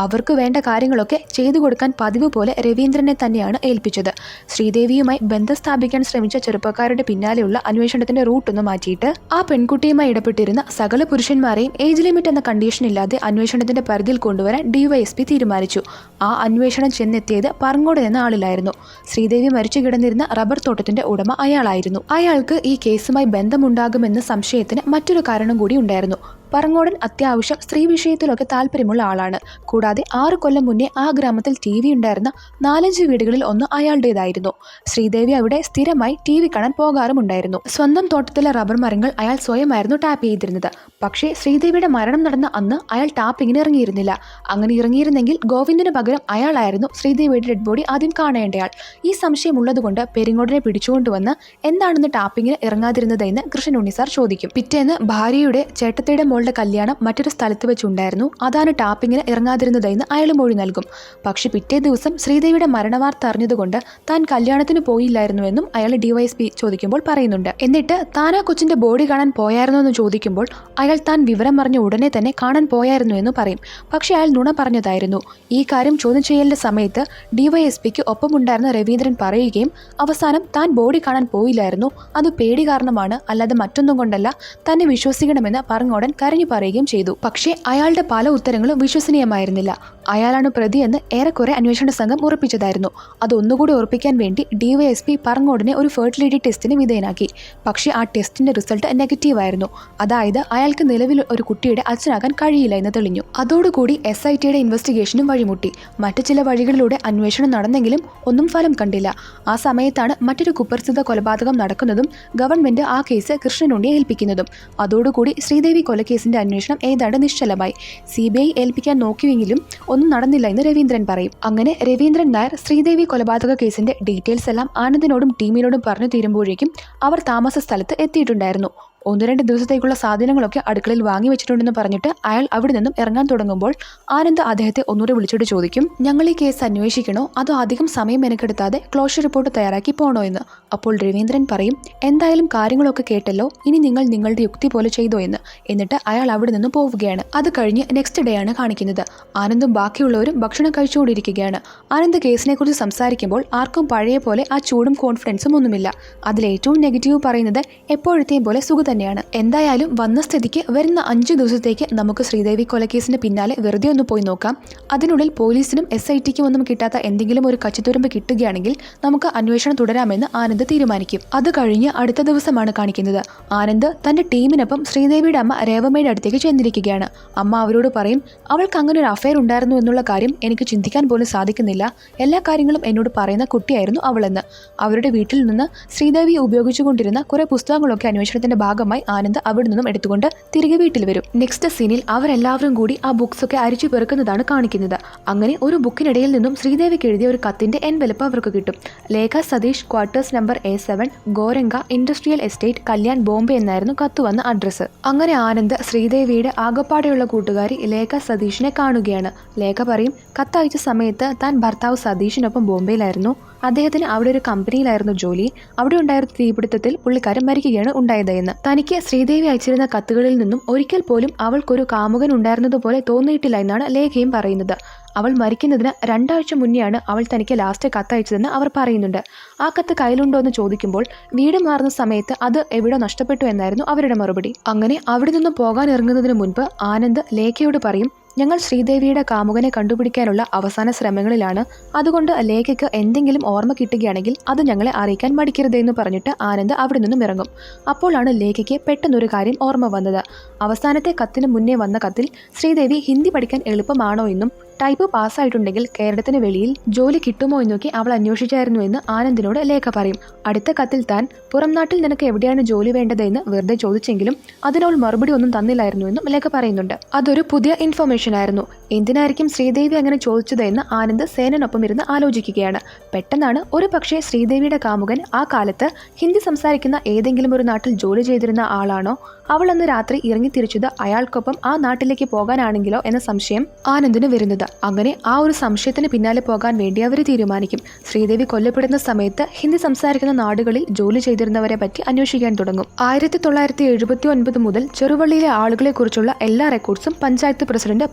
അവർക്ക് വേണ്ട കാര്യങ്ങളൊക്കെ ചെയ്തു കൊടുക്കാൻ പതിവ് പോലെ രവീന്ദ്രനെ തന്നെയാണ് ഏൽപ്പിച്ചത്. ശ്രീദേവിയുമായി ബന്ധം സ്ഥാപിക്കാൻ ശ്രമിച്ച ചെറുപ്പക്കാരുടെ പിന്നാലെയുള്ള അന്വേഷണത്തിന്റെ റൂട്ടൊന്ന് മാറ്റിയിട്ട് ആ പെൺകുട്ടിയുമായി ഇടപെട്ടിരുന്ന സകല പുരുഷന്മാരെയും ഏജ് ലിമിറ്റ് എന്ന കണ്ടീഷൻ ഇല്ലാതെ അന്വേഷണത്തിന്റെ പരിധിയിൽ കൊണ്ടുവരാൻ ഡിവൈഎസ്പി തീരുമാനിച്ചു. ആ അന്വേഷണം ചെന്നെത്തിയത് പറങ്ങോട് എന്ന ആളിലായിരുന്നു. ശ്രീദേവി മരിച്ചു കിടന്നിരുന്ന റബ്ബർ തോട്ടത്തിന്റെ ഉടമ അയാളായിരുന്നു. അയാൾക്ക് ഈ കേസുമായി ബന്ധമുണ്ടാകുമെന്ന സംശയത്തിന് മറ്റൊരു കാരണം കൂടി ഉണ്ടായിരുന്നു. പറങ്ങോടൻ അത്യാവശ്യം സ്ത്രീ വിഷയത്തിലൊക്കെ താല്പര്യമുള്ള ആളാണ്. കൂടാതെ 6 കൊല്ലം മുന്നേ ആ ഗ്രാമത്തിൽ TV ഉണ്ടായിരുന്ന 4-5 വീടുകളിൽ ഒന്ന് അയാളുടേതായിരുന്നു. ശ്രീദേവി അവിടെ സ്ഥിരമായി TV കാണാൻ പോകാറുമുണ്ടായിരുന്നു. സ്വന്തം തോട്ടത്തിലെ റബ്ബർ മരങ്ങൾ അയാൾ സ്വയമായിരുന്നു ടാപ്പ് ചെയ്തിരുന്നത്. പക്ഷേ ശ്രീദേവിയുടെ മരണം നടന്ന അന്ന് അയാൾ ടാപ്പിങ്ങിന് ഇറങ്ങിയിരുന്നില്ല. അങ്ങനെ ഇറങ്ങിയിരുന്നെങ്കിൽ ഗോവിന്ദന് പകരം അയാളായിരുന്നു ശ്രീദേവിയുടെ ഡെഡ് ബോഡി ആദ്യം കാണേണ്ടയാൾ. ഈ സംശയമുള്ളതുകൊണ്ട് പെരിങ്ങോടനെ പിടിച്ചുകൊണ്ടുവന്ന് എന്താണെന്ന് ടാപ്പിങ്ങിന് ഇറങ്ങാതിരുന്നതെന്ന് കൃഷ്ണനുണ്ണി സാർ ചോദിക്കും. പിറ്റേന്ന് ഭാര്യയുടെ ചേട്ടത്തിയുടെ മോളുടെ കല്യാണം മറ്റൊരു സ്ഥലത്ത് വെച്ചുണ്ടായിരുന്നു. അതാണ് ടാപ്പിങ്ങിന് ഇറങ്ങാതിരുന്നതെന്ന് അയാൾ മൊഴി നൽകും. പക്ഷെ പിറ്റേ ദിവസം ശ്രീദേവിയുടെ മരണവാർത്ത അറിഞ്ഞതുകൊണ്ട് താൻ കല്യാണത്തിന് പോയില്ലായിരുന്നുവെന്നും അയാൾ ഡിവൈഎസ്പി ചോദിക്കുമ്പോൾ പറയുന്നുണ്ട്. എന്നിട്ട് താൻ ആ കൊച്ചിന്റെ ബോഡി കാണാൻ പോയായിരുന്നു എന്ന് ചോദിക്കുമ്പോൾ അയാൾ താൻ വിവരം അറിഞ്ഞ ഉടനെ തന്നെ കാണാൻ പോയായിരുന്നു എന്ന് പറയും. പക്ഷെ അയാൾ നുണ പറഞ്ഞതായിരുന്നു. ഈ കാര്യം ചോദ്യം ചെയ്യലിന്റെ സമയത്ത് ഡിവൈഎസ്പിക്ക് ഒപ്പമുണ്ടായിരുന്ന രവീന്ദ്രൻ പറയുകയും അവസാനം താൻ ബോഡി കാണാൻ പോയില്ലായിരുന്നു, അത് പേടി കാരണമാണ്, അല്ലാതെ മറ്റൊന്നും കൊണ്ടല്ല, തന്നെ വിശ്വസിക്കണമെന്ന് പറങ്ങോടൻ കരഞ്ഞു പറയുകയും ചെയ്തു. പക്ഷേ അയാളുടെ പല ഉത്തരങ്ങളും വിശ്വസനീയമായിരുന്നില്ല. അയാളാണ് പ്രതിയെന്ന് ഏറെക്കുറെ അന്വേഷണ സംഘം ഉറപ്പിച്ചതായിരുന്നു. അതൊന്നുകൂടി ഉറപ്പിക്കാൻ വേണ്ടി ഡിവൈഎസ്പി പറങ്ങോടിനെ ഒരു ഫെർട്ടിലിറ്റി ടെസ്റ്റിന് വിധേയനാക്കി. പക്ഷേ ആ ടെസ്റ്റിന്റെ റിസൾട്ട് നെഗറ്റീവായിരുന്നു. അതായത് അയാൾക്ക് നിലവിൽ ഒരു കുട്ടിയുടെ അച്ഛനാകാൻ കഴിയില്ല എന്ന് തെളിഞ്ഞു. അതോടുകൂടി SITയുടെ ഇൻവെസ്റ്റിഗേഷനും വഴിമുട്ടി. മറ്റു ചില വഴികളിലൂടെ അന്വേഷണം നടന്നെങ്കിലും ഒന്നും ഫലം കണ്ടില്ല. ആ സമയത്താണ് മറ്റൊരു കുപ്രസിദ്ധ കൊലപാതകം നടക്കുന്നതും ഗവൺമെന്റ് ആ കേസ് കൃഷ്ണനുണ്ണിയെ ഏൽപ്പിക്കുന്നതും. അതോടുകൂടി ശ്രീദേവി കൊലക്കേസിന്റെ അന്വേഷണം ഏതാണ്ട് നിശ്ചലമായി. CBI ഏൽപ്പിക്കാൻ നോക്കിയെങ്കിലും ഒന്നും നടന്നില്ല എന്ന് രവീന്ദ്രൻ പറയും. അങ്ങനെ രവീന്ദ്രൻ നായർ ശ്രീദേവി കൊലപാതക കേസിന്റെ ഡീറ്റെയിൽസ് എല്ലാം ആനന്ദിനോടും ടീമിനോടും പറഞ്ഞു തീരുമ്പോഴേക്കും അവർ താമസ സ്ഥലത്ത് എത്തിയിട്ടുണ്ടായിരുന്നു. 1-2 ദിവസത്തേക്കുള്ള സാധനങ്ങളൊക്കെ അടുക്കളയിൽ വാങ്ങി വെച്ചിട്ടുണ്ടെന്ന് പറഞ്ഞിട്ട് അയാൾ അവിടെ നിന്നും ഇറങ്ങാൻ തുടങ്ങുമ്പോൾ ആനന്ദ് അദ്ദേഹത്തെ ഒന്നുകൂടെ വിളിച്ചിട്ട് ചോദിക്കും, ഞങ്ങൾ ഈ കേസ് അന്വേഷിക്കണോ അതോ അധികം സമയം മെനക്കെടുത്താതെ ക്ലോഷർ റിപ്പോർട്ട് തയ്യാറാക്കി പോകണോ എന്ന്. അപ്പോൾ രവീന്ദ്രൻ പറയും, എന്തായാലും കാര്യങ്ങളൊക്കെ കേട്ടല്ലോ, ഇനി നിങ്ങൾ നിങ്ങളുടെ യുക്തി പോലെ ചെയ്തോ എന്ന്. എന്നിട്ട് അയാൾ അവിടെ നിന്നും പോവുകയാണ്. അത് കഴിഞ്ഞ് നെക്സ്റ്റ് ഡേ ആണ് കാണിക്കുന്നത്. ആനന്ദും ബാക്കിയുള്ളവരും ഭക്ഷണം കഴിച്ചുകൊണ്ടിരിക്കുകയാണ്. ആനന്ദ് കേസിനെ കുറിച്ച് സംസാരിക്കുമ്പോൾ ആർക്കും പഴയ പോലെ ആ ചൂടും കോൺഫിഡൻസും ഒന്നുമില്ല. അതിലേറ്റവും നെഗറ്റീവ് പറയുന്നത് എപ്പോഴത്തെയും പോലെ സുഖ തന്നെയാണ്. എന്തായാലും വന്ന സ്ഥിതിക്ക് വരുന്ന 5 ദിവസത്തേക്ക് നമുക്ക് ശ്രീദേവി കൊലക്കേസിന് പിന്നാലെ വെറുതെ ഒന്ന് പോയി നോക്കാം. അതിനുള്ളിൽ പോലീസിനും SITക്കും ഒന്നും കിട്ടാത്ത എന്തെങ്കിലും ഒരു കച്ചിത്തുരുമ്പ് കിട്ടുകയാണെങ്കിൽ നമുക്ക് അന്വേഷണം തുടരാമെന്ന് ആനന്ദ് തീരുമാനിക്കും. അത് കഴിഞ്ഞ് അടുത്ത ദിവസമാണ് കാണിക്കുന്നത്. ആനന്ദ് തന്റെ ടീമിനൊപ്പം ശ്രീദേവിയുടെ അമ്മ രേവമ്മയുടെ അടുത്തേക്ക് ചെന്നിരിക്കുകയാണ്. അമ്മ അവരോട് പറയും, അവൾക്ക് അങ്ങനെ ഒരു അഫയർ ഉണ്ടായിരുന്നു എന്നുള്ള കാര്യം എനിക്ക് ചിന്തിക്കാൻ പോലും സാധിക്കുന്നില്ല. എല്ലാ കാര്യങ്ങളും എന്നോട് പറയുന്ന കുട്ടിയായിരുന്നു അവളെന്ന്. അവരുടെ വീട്ടിൽ നിന്ന് ശ്രീദേവി ഉപയോഗിച്ചുകൊണ്ടിരുന്ന കുറെ പുസ്തകങ്ങളൊക്കെ അന്വേഷണത്തിന്റെ ഭാഗമായി ആനന്ദ് അവിടെ നിന്നും എടുത്തുകൊണ്ട് തിരികെ വീട്ടിൽ വരും. നെക്സ്റ്റ് സീനിൽ അവരെല്ലാവരും കൂടി ആ ബുക്സ് ഒക്കെ അരിച്ചു പെറുക്കുന്നതാണ് കാണിക്കുന്നത്. അങ്ങനെ ഒരു ബുക്കിനിടയിൽ നിന്നും ശ്രീദേവിക്ക് എഴുതിയ ഒരു കത്തിന്റെ എൻവലപ്പ് അവർക്ക് കിട്ടും. Lekha Satheesh, quarters number A7, ഗോരങ്ക ഇൻഡസ്ട്രിയൽ എസ്റ്റേറ്റ്, കല്യാൺ, ബോംബെ എന്നായിരുന്നു കത്ത് വന്ന അഡ്രസ്സ്. അങ്ങനെ ആനന്ദ് ശ്രീദേവിയുടെ ആകപ്പാടെയുള്ള കൂട്ടുകാരി ലേഖ സതീഷിനെ കാണുകയാണ്. ലേഖ പറയും, കത്തയച്ച സമയത്ത് താൻ ഭർത്താവ് സതീഷിനൊപ്പം ബോംബെയിലായിരുന്നു. അദ്ദേഹത്തിന് അവിടെ ഒരു കമ്പനിയിലായിരുന്നു ജോലി. അവിടെ ഉണ്ടായിരുന്ന തീപിടുത്തത്തിൽ പുള്ളിക്കാരൻ മരിക്കുകയാണ് ഉണ്ടായത് എന്ന്. തനിക്ക് ശ്രീദേവി അയച്ചിരുന്ന കത്തുകളിൽ നിന്നും ഒരിക്കൽ പോലും അവൾക്കൊരു കാമുകൻ ഉണ്ടായിരുന്നതുപോലെ തോന്നിയിട്ടില്ല എന്നാണ് ലേഖയും പറയുന്നത്. അവൾ മരിക്കുന്നതിന് 2 ആഴ്ച മുന്നെയാണ് അവൾ തനിക്ക് ലാസ്റ്റ് കത്തയച്ചതെന്ന് അവർ പറയുന്നുണ്ട്. ആ കത്ത് കയ്യിലുണ്ടോ എന്ന് ചോദിക്കുമ്പോൾ വീട് മാറുന്ന സമയത്ത് അത് എവിടെ നഷ്ടപ്പെട്ടു എന്നായിരുന്നു അവരുടെ മറുപടി. അങ്ങനെ അവിടെ നിന്നും പോകാൻ ഇറങ്ങുന്നതിന് മുൻപ് ആനന്ദ് ലേഖയോട് പറയും, ഞങ്ങൾ ശ്രീദേവിയുടെ കാമുകനെ കണ്ടുപിടിക്കാനുള്ള അവസാന ശ്രമങ്ങളിലാണ്. അതുകൊണ്ട് ലേഖയ്ക്ക് എന്തെങ്കിലും ഓർമ്മ കിട്ടുകയാണെങ്കിൽ അത് ഞങ്ങളെ അറിയിക്കാൻ മടിക്കരുതെന്ന് പറഞ്ഞിട്ട് ആനന്ദ് അവിടെ നിന്നും ഇറങ്ങും. അപ്പോഴാണ് ലേഖയ്ക്ക് പെട്ടെന്നൊരു കാര്യം ഓർമ്മ വന്നത്. അവസാനത്തെ കത്തിന് മുന്നേ വന്ന കത്തിൽ ശ്രീദേവി ഹിന്ദി പഠിക്കാൻ എളുപ്പമാണോ എന്നും ടൈപ്പ് പാസ്സായിട്ടുണ്ടെങ്കിൽ കേരളത്തിന് വെളിയിൽ ജോലി കിട്ടുമോ എന്നൊക്കെ അവൾ അന്വേഷിച്ചായിരുന്നു എന്ന് ആനന്ദിനോട് ലേഖ പറയും. അടുത്ത കത്തിൽ താൻ പുറം നാട്ടിൽ നിനക്ക് എവിടെയാണ് ജോലി വേണ്ടതെന്ന് വെറുതെ ചോദിച്ചെങ്കിലും അതിനവൾ മറുപടി ഒന്നും തന്നില്ലായിരുന്നു എന്നും ലേഖ പറയുന്നുണ്ട്. അതൊരു പുതിയ ഇൻഫർമേഷൻ ആയിരുന്നു. എന്തിനായിരിക്കും ശ്രീദേവി അങ്ങനെ ചോദിച്ചതെന്ന് ആനന്ദ് സേനനൊപ്പം ഇരുന്ന് ആലോചിക്കുകയാണ്. പെട്ടെന്നാണ് ഒരു പക്ഷേ ശ്രീദേവിയുടെ കാമുകൻ ആ കാലത്ത് ഹിന്ദി സംസാരിക്കുന്ന ഏതെങ്കിലും ഒരു നാട്ടിൽ ജോലി ചെയ്തിരുന്ന ആളാണോ, അവൾ അന്ന് രാത്രി ഇറങ്ങി തിരിച്ചത് അയാൾക്കൊപ്പം ആ നാട്ടിലേക്ക് പോകാനാണെങ്കിലോ എന്ന സംശയം ആനന്ദിന് വരുന്നത്. അങ്ങനെ ആ ഒരു സംശയത്തിന് പിന്നാലെ പോകാൻ വേണ്ടി അവർ തീരുമാനിക്കും. ശ്രീദേവി കൊല്ലപ്പെടുന്ന സമയത്ത് ഹിന്ദി സംസാരിക്കുന്ന നാടുകളിൽ ജോലി ചെയ്തിരുന്നവരെ പറ്റി അന്വേഷിക്കാൻ തുടങ്ങും. 1979 മുതൽ ചെറുവള്ളിയിലെ ആളുകളെ കുറിച്ചുള്ള എല്ലാ റെക്കോർഡ്സും പഞ്ചായത്ത് പ്രസിഡന്റ്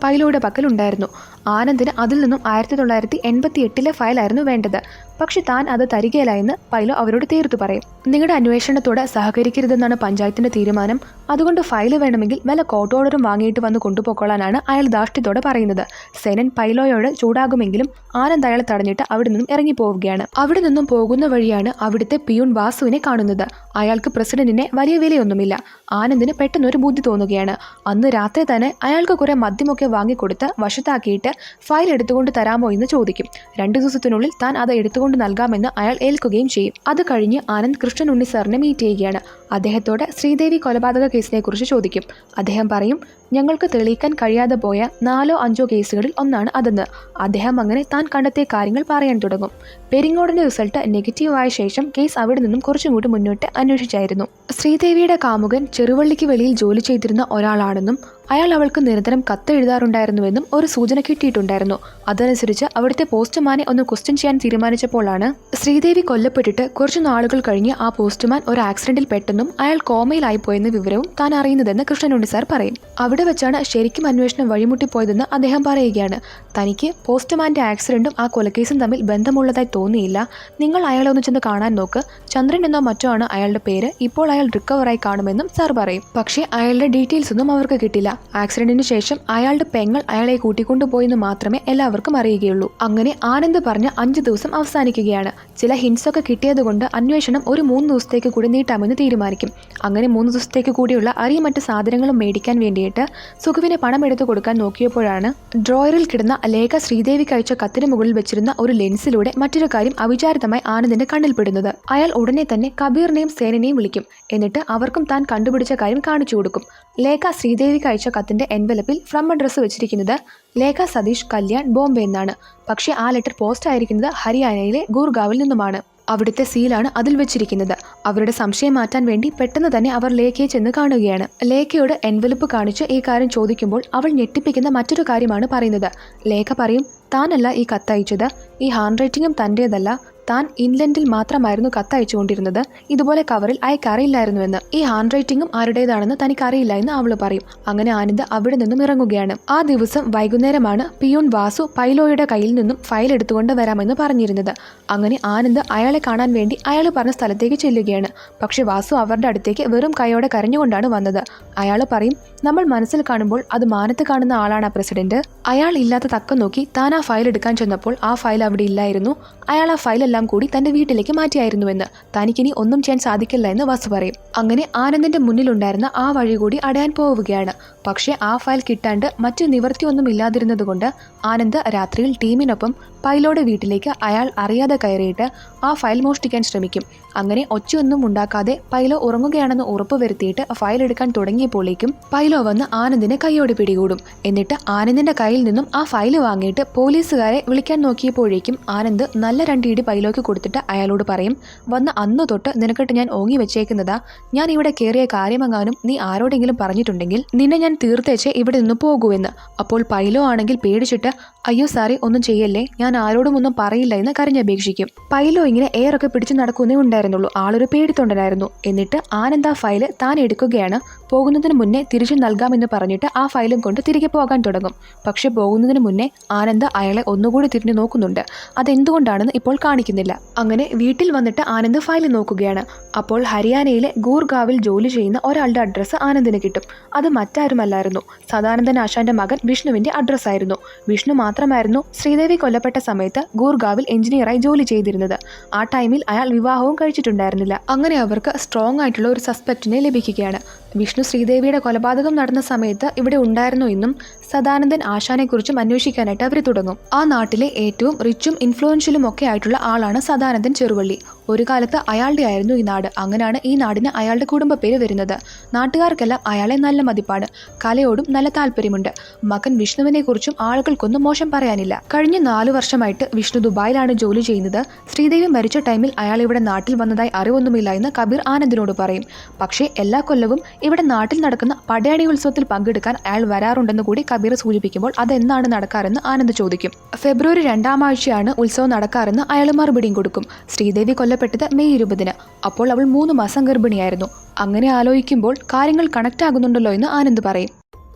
പൈലോയുടെ പക്കൽ ഉണ്ടായിരുന്നു. ആനന്ദിന് അതിൽ നിന്നും 1988 ഫയലായിരുന്നു വേണ്ടത്. പക്ഷെ താൻ അത് തരികയില്ല എന്ന് പൈലോ അവരോട് തീർത്തു പറയും. നിങ്ങളുടെ അന്വേഷണത്തോട് സഹകരിക്കരുതെന്നാണ് പഞ്ചായത്തിന്റെ തീരുമാനം. അതുകൊണ്ട് ഫയല് വേണമെങ്കിൽ വല്ല കോർട്ട് ഓർഡറും വാങ്ങിയിട്ട് വന്ന് കൊണ്ടുപോയിക്കൊള്ളാനാണ് അയാൾ ധാർഷ്ട്യത്തോടെ പറയുന്നത്. സേനൻ പൈലോയോട് ചൂടാകുമെങ്കിലും ആനന്ദ് അയാളെ തടഞ്ഞിട്ട് അവിടെ നിന്നും ഇറങ്ങിപ്പോവുകയാണ്. അവിടെ നിന്നും പോകുന്ന വഴിയാണ് അവിടുത്തെ പിയൂൺ വാസുവിനെ കാണുന്നത്. അയാൾക്ക് പ്രസിഡന്റിനെ വലിയ വിലയൊന്നുമില്ല. ആനന്ദിന് പെട്ടെന്നൊരു ബുദ്ധി തോന്നുകയാണ്. അന്ന് രാത്രി തന്നെ അയാൾക്ക് കുറെ മദ്യമൊക്കെ വാങ്ങിക്കൊടുത്ത് വശത്താക്കിയിട്ട് ഫയൽ എടുത്തുകൊണ്ട് തരാമോ എന്ന് ചോദിക്കും. 2 ദിവസത്തിനുള്ളിൽ താൻ അത് എടുത്തുകൊണ്ട് നൽകാമെന്ന് അയാൾ ഏൽക്കുകയും ചെയ്യും. അത് കഴിഞ്ഞ് ആനന്ദ് കൃഷ്ണൻ ഉണ്ണി സാറിനെ മീറ്റ് ചെയ്യുകയാണ്. അദ്ദേഹത്തോട് ശ്രീദേവി കൊലപാതക കേസിനെ കുറിച്ച് ചോദിക്കും. അദ്ദേഹം പറയും, ഞങ്ങൾക്ക് തെളിയിക്കാൻ കഴിയാതെ പോയ 4 5 കേസുകളിൽ ഒന്നാണ് അതെന്ന്. അദ്ദേഹം അങ്ങനെ താൻ കണ്ടെത്തിയ കാര്യങ്ങൾ പറയാൻ തുടങ്ങും. പെരിങ്ങോടിന്റെ റിസൾട്ട് നെഗറ്റീവായ ശേഷം കേസ് അവിടെ നിന്നും കുറച്ചും കൂടി മുന്നോട്ട് അന്വേഷിച്ചായിരുന്നു. ശ്രീദേവിയുടെ കാമുകൻ ചെറുവള്ളിക്ക് വെളിയിൽ ജോലി ചെയ്തിരുന്ന ഒരാളാണെന്നും അയാൾ അവൾക്ക് നിരന്തരം കത്തെഴുതാറുണ്ടായിരുന്നുവെന്നും ഒരു സൂചന കിട്ടിയിട്ടുണ്ടായിരുന്നു. അതനുസരിച്ച് അവിടുത്തെ പോസ്റ്റ്മാനെ ഒന്ന് ക്വസ്റ്റ്യൻ ചെയ്യാൻ തീരുമാനിച്ചപ്പോഴാണ് ശ്രീദേവി കൊല്ലപ്പെട്ടിട്ട് കുറച്ചു നാളുകൾ കഴിഞ്ഞ് ആ പോസ്റ്റ്മാൻ ഒരു ആക്സിഡന്റിൽ പെട്ടെന്നും അയാൾ കോമയിലായിപ്പോയെന്ന വിവരവും താൻ അറിയുന്നതെന്ന് കൃഷ്ണനുണ്ണി സാർ പറയും. അവിടെ വെച്ചാണ് ശരിക്കും അന്വേഷണം വഴിമുട്ടിപ്പോയതെന്ന് അദ്ദേഹം പറയുകയാണ്. തനിക്ക് പോസ്റ്റ്മാന്റെ ആക്സിഡന്റും ആ കൊലക്കേസും തമ്മിൽ ബന്ധമുള്ളതായി തോന്നിയില്ല. നിങ്ങൾ അയാളെ ഒന്ന് ചെന്ന് കാണാൻ നോക്ക്. ചന്ദ്രൻ എന്നോ മറ്റോ ആണ് അയാളുടെ പേര്. ഇപ്പോൾ അയാൾ റിക്കവറായി കാണുമെന്നും സാർ പറയും. പക്ഷേ അയാളുടെ ഡീറ്റെയിൽസ് ഒന്നും അവർക്ക് കിട്ടില്ല. ആക്സിഡന്റിന് ശേഷം അയാളുടെ പെങ്ങൾ അയാളെ കൂട്ടിക്കൊണ്ടുപോയെന്ന് മാത്രമേ എല്ലാവർക്കും അറിയുകയുള്ളൂ. അങ്ങനെ ആനന്ദ് പറഞ്ഞ 5 ദിവസം അവസാനിക്കുകയാണ്. ചില ഹിൻസ് ഒക്കെ കിട്ടിയതുകൊണ്ട് അന്വേഷണം ഒരു 3 ദിവസത്തേക്ക് കൂടി നീട്ടാമെന്ന് തീരുമാനിക്കും. അങ്ങനെ 3 ദിവസത്തേക്ക് കൂടിയുള്ള അരിയും മറ്റ് സാധനങ്ങളും മേടിക്കാൻ വേണ്ടിയിട്ട് സുഖുവിനെ പണം എടുത്തു കൊടുക്കാൻ നോക്കിയപ്പോഴാണ് ഡ്രോയറിൽ കിടന്ന ലേഖ ശ്രീദേവിക്ക് അയച്ച കത്തിന് മുകളിൽ വെച്ചിരുന്ന ഒരു ലെൻസിലൂടെ മറ്റൊരു കാര്യം അവിചാരിതമായി ആനന്ദിന്റെ കണ്ണിൽപ്പെടുന്നത്. അയാൾ ഉടനെ തന്നെ കബീറിനെയും സേനനെയും വിളിക്കും. എന്നിട്ട് അവർക്കും താൻ കണ്ടുപിടിച്ച കാര്യം കാണിച്ചു കൊടുക്കും. ലേഖ ശ്രീദേവിക്ക് അയച്ച കത്തിന്റെ എൻവലപ്പിൽ ഫ്രം അഡ്രസ് വെച്ചിരിക്കുന്നത് ലേഖ സതീഷ് കല്യാൺ ബോംബെ എന്നാണ്. പക്ഷേ ആ ലെറ്റർ പോസ്റ്റ് ആയിരിക്കുന്നത് ഹരിയാനയിലെ ഗുർഗാവിൽ നിന്നുമാണ്. അവിടുത്തെ സീലാണ് അതിൽ വെച്ചിരിക്കുന്നത്. അവരുടെ സംശയം മാറ്റാൻ വേണ്ടി പെട്ടെന്ന് തന്നെ അവർ ലേഖയെ ചെന്ന് കാണുകയാണ്. ലേഖയോട് എൻവലപ്പ് കാണിച്ച് ഈ കാര്യം ചോദിക്കുമ്പോൾ അവൾ ഞെട്ടിപ്പിക്കുന്ന മറ്റൊരു കാര്യമാണ് പറയുന്നത്. ലേഖ പറയും, താനല്ല ഈ കത്തയച്ചത്. ഈ ഹാൻഡ് റൈറ്റിംഗും തൻ്റേതല്ല. താൻ ഇംഗ്ലണ്ടിൽ മാത്രമായിരുന്നു കത്തയച്ചുകൊണ്ടിരുന്നത്. ഇതുപോലെ കവറിൽ അയക്കറിയില്ലായിരുന്നുവെന്ന്. ഈ ഹാൻഡ് റൈറ്റിംഗും ആരുടേതാണെന്ന് തനിക്കറിയില്ല എന്ന് അവള് പറയും. അങ്ങനെ ആനന്ദ് അവിടെ നിന്നും ഇറങ്ങുകയാണ്. ആ ദിവസം വൈകുന്നേരമാണ് പിയൂൺ വാസു പൈലോയുടെ കയ്യിൽ നിന്നും ഫയൽ എടുത്തുകൊണ്ട് വരാമെന്ന് പറഞ്ഞിരുന്നത്. അങ്ങനെ ആനന്ദ് അയാളെ കാണാൻ വേണ്ടി അയാൾ പറഞ്ഞ സ്ഥലത്തേക്ക് ചെല്ലുകയാണ്. പക്ഷെ വാസു അവരുടെ അടുത്തേക്ക് വെറും കൈയോടെ കരഞ്ഞുകൊണ്ടാണ് വന്നത്. അയാൾ പറയും, നമ്മൾ മനസ്സിൽ കാണുമ്പോൾ അത് മാനത്ത് കാണുന്ന ആളാണ് പ്രസിഡന്റ്. അയാൾ ഇല്ലാത്ത തക്കം നോക്കി താൻ ആ ഫയൽ എടുക്കാൻ ചെന്നപ്പോൾ ആ ഫയൽ അവിടെ ഇല്ലായിരുന്നു. അയാൾ ആ ഫയൽ എല്ലാം കൂടി തന്റെ വീട്ടിലേക്ക് മാറ്റിയായിരുന്നുവെന്ന്. തനിക്കിനി ഒന്നും ചെയ്യാൻ സാധിക്കില്ല എന്ന് വാസു പറയും. അങ്ങനെ ആനന്ദിന്റെ മുന്നിലുണ്ടായിരുന്ന ആ വഴി കൂടി അടയാൻ പോവുകയാണ്. പക്ഷേ ആ ഫയൽ കിട്ടാണ്ട് മറ്റു നിവൃത്തിയൊന്നും ഇല്ലാതിരുന്നതുകൊണ്ട് ആനന്ദ് രാത്രിയിൽ ടീമിനൊപ്പം പൈലോയുടെ വീട്ടിലേക്ക് അയാൾ അറിയാതെ കയറിയിട്ട് ആ ഫയൽ മോഷ്ടിക്കാൻ ശ്രമിക്കും. അങ്ങനെ ഒച്ചയൊന്നും ഉണ്ടാക്കാതെ പൈലോ ഉറങ്ങുകയാണെന്ന് ഉറപ്പുവരുത്തിയിട്ട് ഫയൽ എടുക്കാൻ തുടങ്ങിയപ്പോഴേക്കും പൈലോ വന്ന് ആനന്ദിനെ കൈയോടെ പിടികൂടും. എന്നിട്ട് ആനന്ദിന്റെ കയ്യിൽ നിന്നും ആ ഫയൽ വാങ്ങിയിട്ട് പോലീസുകാരെ വിളിക്കാൻ നോക്കിയപ്പോഴേക്കും ആനന്ദ് നല്ല 2 ഇടി പൈലോയ്ക്ക് കൊടുത്തിട്ട് അയാളോട് പറയും, വന്ന അന്ന് തൊട്ട് നിനക്കിട്ട് ഞാൻ ഓങ്ങി വെച്ചേക്കുന്നതാ. ഞാൻ ഇവിടെ കയറിയ കാര്യമെങ്ങാനും നീ ആരോടെങ്കിലും പറഞ്ഞിട്ടുണ്ടെങ്കിൽ നിന്നെ ഞാൻ തീർത്തേച്ചേ ഇവിടെ നിന്ന് പോകൂവെന്ന്. അപ്പോൾ പൈലോ ആണെങ്കിൽ പേടിച്ചിട്ട് അയ്യോ സാറി ഒന്നും ചെയ്യല്ലേ, ഞാൻ ആരോടും ഒന്നും പറയില്ല എന്ന് കരഞ്ഞപേക്ഷിക്കും. പൈലോ ഇങ്ങനെ എയറൊക്കെ പിടിച്ചു നടക്കുന്നേ ഉണ്ടായിരുന്നുള്ളൂ. ആളൊരു പേടിത്തൊണ്ടനായിരുന്നു. എന്നിട്ട് ആനന്ദ് ആ ഫയല് താൻ എടുക്കുകയാണ്. പോകുന്നതിന് മുന്നേ തിരിച്ചു നൽകാമെന്ന് പറഞ്ഞിട്ട് ആ ഫയലും കൊണ്ട് തിരികെ പോകാൻ തുടങ്ങും. പക്ഷെ പോകുന്നതിന് മുന്നേ ആനന്ദ് അയാളെ ഒന്നുകൂടി തിരിഞ്ഞു നോക്കുന്നുണ്ട്. അതെന്തുകൊണ്ടാണെന്ന് ഇപ്പോൾ കാണിക്കുന്നില്ല. അങ്ങനെ വീട്ടിൽ വന്നിട്ട് ആനന്ദ് ഫയൽ നോക്കുകയാണ്. അപ്പോൾ ഹരിയാനയിലെ ഗൂർഗാവിൽ ജോലി ചെയ്യുന്ന ഒരാളുടെ അഡ്രസ്സ് ആനന്ദിന് കിട്ടും. അത് മറ്റാരുമല്ലായിരുന്നു, സദാനന്ദൻ ആശാന്റെ മകൻ വിഷ്ണുവിന്റെ അഡ്രസ്സായിരുന്നു. വിഷ്ണു മാത്രമായിരുന്നു ശ്രീദേവി കൊല്ലപ്പെട്ട സമയത്ത് ഗൂർഗാവിൽ എഞ്ചിനീയറായി ജോലി ചെയ്തിരുന്നത്. ആ ടൈമിൽ അയാൾ വിവാഹവും കഴിച്ചിട്ടുണ്ടായിരുന്നില്ല. അങ്ങനെ അവർക്ക് സ്ട്രോങ് ആയിട്ടുള്ള ഒരു സസ്പെക്റ്റിനെ ലഭിക്കുകയാണ്. വിഷ്ണു ശ്രീദേവിയുടെ കൊലപാതകം നടന്ന സമയത്ത് ഇവിടെ ഉണ്ടായിരുന്നു എന്നും സദാനന്ദൻ ആശാനെക്കുറിച്ചും അന്വേഷിക്കാനായിട്ട് അവർ തുടങ്ങും. ആ നാട്ടിലെ ഏറ്റവും റിച്ചും ഇൻഫ്ലുവൻഷ്യലും ഒക്കെ ആയിട്ടുള്ള ആളാണ് സദാനന്ദൻ ചെറുവള്ളി. ഒരു കാലത്ത് അയാളുടെ ആയിരുന്നു ഈ നാട്. അങ്ങനെയാണ് ഈ നാടിന് അയാളുടെ കുടുംബ പേര് വരുന്നത്. നാട്ടുകാർക്കെല്ലാം അയാളെ നല്ല മതിപ്പാണ്. കലയോടും നല്ല താല്പര്യമുണ്ട്. മകൻ വിഷ്ണുവിനെ കുറിച്ചും ആളുകൾക്കൊന്നും മോശം പറയാനില്ല. കഴിഞ്ഞ 4 വർഷമായിട്ട് വിഷ്ണു ദുബായിലാണ് ജോലി ചെയ്യുന്നത്. ശ്രീദേവി മരിച്ച ടൈമിൽ അയാൾ ഇവിടെ നാട്ടിൽ വന്നതായി അറിവൊന്നുമില്ല എന്ന് കബീർ ആനന്ദിനോട് പറയും. പക്ഷേ എല്ലാ കൊല്ലവും ഇവിടെ നാട്ടിൽ നടക്കുന്ന പടയണി ഉത്സവത്തിൽ പങ്കെടുക്കാൻ അയാൾ വരാറുണ്ടെന്ന് കൂടി കബീർ സൂചിപ്പിക്കുമ്പോൾ അതെന്നാണ് നടക്കാറെന്ന് ആനന്ദ് ചോദിക്കും. ഫെബ്രുവരി 2-ാം ആഴ്ചയാണ് ഉത്സവം നടക്കാറെന്ന് അയാൾ മറുപടിയും കൊടുക്കും. ശ്രീദേവി കൊല്ലപ്പെട്ടത് മെയ് 20-ന്. അപ്പോൾ അവൾ 3 മാസം ഗർഭിണിയായിരുന്നു. അങ്ങനെ ആലോചിക്കുമ്പോൾ കാര്യങ്ങൾ കണക്ട് ആകുന്നുണ്ടല്ലോ എന്ന് ആനന്ദ് പറയും.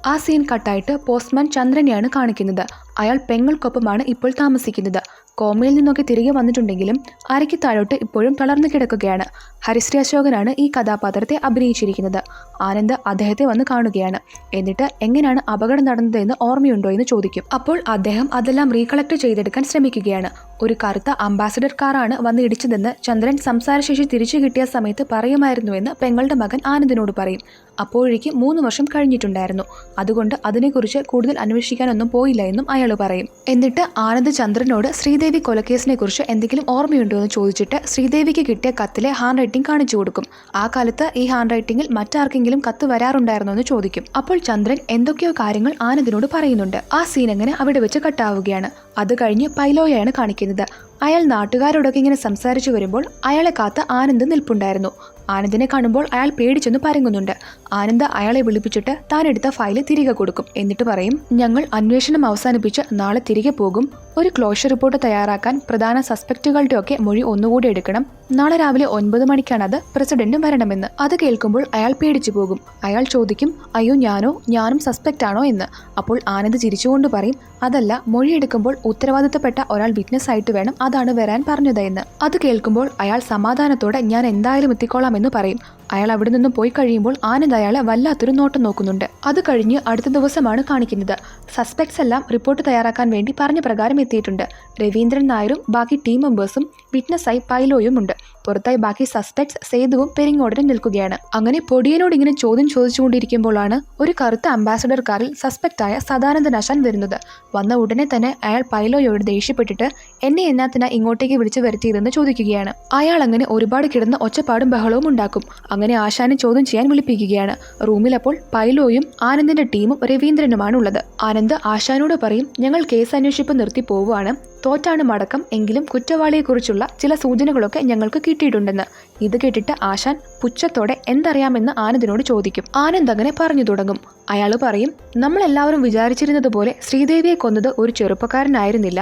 ആ സീൻ കട്ടായിട്ട് പോസ്റ്റ്മാൻ ചന്ദ്രനെയാണ് കാണിക്കുന്നത്. അയാൾ പെങ്ങൾക്കൊപ്പമാണ് ഇപ്പോൾ താമസിക്കുന്നത്. കോമയിൽ നിന്നൊക്കെ തിരികെ വന്നിട്ടുണ്ടെങ്കിലും അരയ്ക്ക് താഴോട്ട് ഇപ്പോഴും തളർന്നു കിടക്കുകയാണ്. ഹരിശ്രീ അശോകനാണ് ഈ കഥാപാത്രത്തെ അഭിനയിച്ചിരിക്കുന്നത്. ആനന്ദ് അദ്ദേഹത്തെ വന്ന് കാണുകയാണ്. എന്നിട്ട് എങ്ങനെയാണ് അപകടം നടന്നതെന്ന് ഓർമ്മയുണ്ടോ എന്ന് ചോദിക്കും. അപ്പോൾ അദ്ദേഹം അതെല്ലാം റീകളക്ട് ചെയ്തെടുക്കാൻ ശ്രമിക്കുകയാണ്. ഒരു കറുത്ത അംബാസഡർ കാറാണ് വന്ന് ഇടിച്ചതെന്ന് ചന്ദ്രൻ സംസാരശേഷി തിരിച്ചു കിട്ടിയ സമയത്ത് പറയുമായിരുന്നുവെന്ന് പെങ്ങളുടെ മകൻ ആനന്ദിനോട് പറയും. അപ്പോഴേക്ക് 3 വർഷം കഴിഞ്ഞിട്ടുണ്ടായിരുന്നു. അതുകൊണ്ട് അതിനെക്കുറിച്ച് കൂടുതൽ അന്വേഷിക്കാനൊന്നും പോയില്ല എന്നും അയാൾ പറയും. എന്നിട്ട് ആനന്ദ് ചന്ദ്രനോട് ശ്രീദേവി കൊലക്കേസിനെ കുറിച്ച് എന്തെങ്കിലും ഓർമ്മയുണ്ടോ എന്ന് ചോദിച്ചിട്ട് ശ്രീദേവിക്ക് കിട്ടിയ കത്തിലെ ഹാൻഡ് റൈറ്റിംഗ് കാണിച്ചു കൊടുക്കും. ആ കാലത്ത് ഈ ഹാൻഡ് റൈറ്റിംഗിൽ മറ്റാർക്കെങ്കിലും കത്ത് വരാറുണ്ടായിരുന്നോ എന്ന് ചോദിക്കും. അപ്പോൾ ചന്ദ്രൻ എന്തൊക്കെയോ കാര്യങ്ങൾ ആനന്ദിനോട് പറയുന്നുണ്ട്. ആ സീൻ അങ്ങനെ അവിടെ വെച്ച് കട്ടാവുകയാണ്. അത് കഴിഞ്ഞ് പൈലോയാണ് കാണിക്കുന്നത്. അയാൾ നാട്ടുകാരോടൊക്കെ ഇങ്ങനെ സംസാരിച്ചു വരുമ്പോൾ അയാളെ കാത്ത് ആനന്ദ് നിൽപ്പുണ്ടായിരുന്നു. ആനന്ദിനെ കാണുമ്പോൾ അയാൾ പേടിച്ചൊന്ന് പരങ്ങുന്നുണ്ട്. ആനന്ദ് അയാളെ വിളിപ്പിച്ചിട്ട് താൻ എടുത്ത ഫയല് തിരികെ കൊടുക്കും. എന്നിട്ട് പറയും, ഞങ്ങൾ അന്വേഷണം അവസാനിപ്പിച്ച് നാളെ തിരികെ പോകും. ഒരു ക്ലോഷർ റിപ്പോർട്ട് തയ്യാറാക്കാൻ പ്രധാന സസ്പെക്റ്റുകളുടെ ഒക്കെ മൊഴി ഒന്നുകൂടി എടുക്കണം. നാളെ രാവിലെ 9 മണിക്കാണ് അത് പ്രസിഡന്റ് വരണമെന്ന്. അത് കേൾക്കുമ്പോൾ അയാൾ പേടിച്ചു പോകും. അയാൾ ചോദിക്കും, അയ്യോ ഞാനും സസ്പെക്റ്റ് ആണോ എന്ന്. അപ്പോൾ ആനന്ദ് ചിരിച്ചുകൊണ്ട് പറയും, അതല്ല, മൊഴിയെടുക്കുമ്പോൾ ഉത്തരവാദിത്തപ്പെട്ട ഒരാൾ വിറ്റ്നസ് ആയിട്ട് വേണം, അതാണ് വരാൻ പറഞ്ഞത് എന്ന്. അത് കേൾക്കുമ്പോൾ അയാൾ സമാധാനത്തോടെ ഞാൻ എന്തായാലും എത്തിക്കോളാം എന്ന് പറയും. അയാൾ അവിടെ നിന്ന് പോയി കഴിയുമ്പോൾ ആനന്ദ് അയാളെ വല്ലാത്തൊരു നോട്ടം നോക്കുന്നുണ്ട്. അത് കഴിഞ്ഞ് അടുത്ത ദിവസമാണ് കാണിക്കുന്നത്. സസ്പെക്ട്സ് എല്ലാം റിപ്പോർട്ട് തയ്യാറാക്കാൻ വേണ്ടി പറഞ്ഞ പ്രകാരം എത്തിയിട്ടുണ്ട്. രവീന്ദ്രൻ നായരും ബാക്കി ടീം മെമ്പേഴ്സും വിറ്റ്നസ്സായി പൈലോയും ഉണ്ട്. പുറത്തായി ബാക്കി സസ്പെക്ട്സ് സേതുവും പെരിങ്ങോടനും നിൽക്കുകയാണ്. അങ്ങനെ പൊടിയനോട് ഇങ്ങനെ ചോദ്യം ചോദിച്ചുകൊണ്ടിരിക്കുമ്പോഴാണ് ഒരു കറുത്ത അംബാസഡർ കാറിൽ സസ്പെക്റ്റായ സദാനന്ദൻ ആശാൻ വരുന്നത്. വന്ന ഉടനെ തന്നെ അയാൾ പൈലോയോട് ദേഷ്യപ്പെട്ടിട്ട് എന്നെ എന്നാത്തിനാ ഇങ്ങോട്ടേക്ക് വിളിച്ചു വരുത്തിയതെന്ന് ചോദിക്കുകയാണ്. അയാൾ അങ്ങനെ ഒരുപാട് കിടന്ന് ഒച്ചപ്പാടും ബഹളവും ഉണ്ടാക്കും. അങ്ങനെ ആശാനെ ചോദ്യം ചെയ്യാൻ വിളിപ്പിക്കുകയാണ്. റൂമിൽ അപ്പോൾ പൈലോയും ആനന്ദിന്റെ ടീമും രവീന്ദ്രനുമാണ് ഉള്ളത്. ആനന്ദ് ആശാനോട് പറയും, ഞങ്ങൾ കേസ് അന്വേഷിപ്പ് നിർത്തി പോവുകയാണ്. തോറ്റാണ് മടക്കം, എങ്കിലും കുറ്റവാളിയെക്കുറിച്ചുള്ള ചില സൂചനകളൊക്കെ ഞങ്ങൾക്ക് കിട്ടിയിട്ടുണ്ടെന്ന്. ഇത് കേട്ടിട്ട് ആശാൻ പുച്ഛത്തോടെ എന്തറിയാമെന്ന് ആനന്ദിനോട് ചോദിക്കും. ആനന്ദ് അങ്ങനെ പറഞ്ഞു തുടങ്ങും. അയാൾ പറയും, നമ്മളെല്ലാവരും വിചാരിച്ചിരുന്നത് പോലെ ശ്രീദേവിയെ കൊന്നത് ഒരു ചെറുപ്പക്കാരനായിരുന്നില്ല.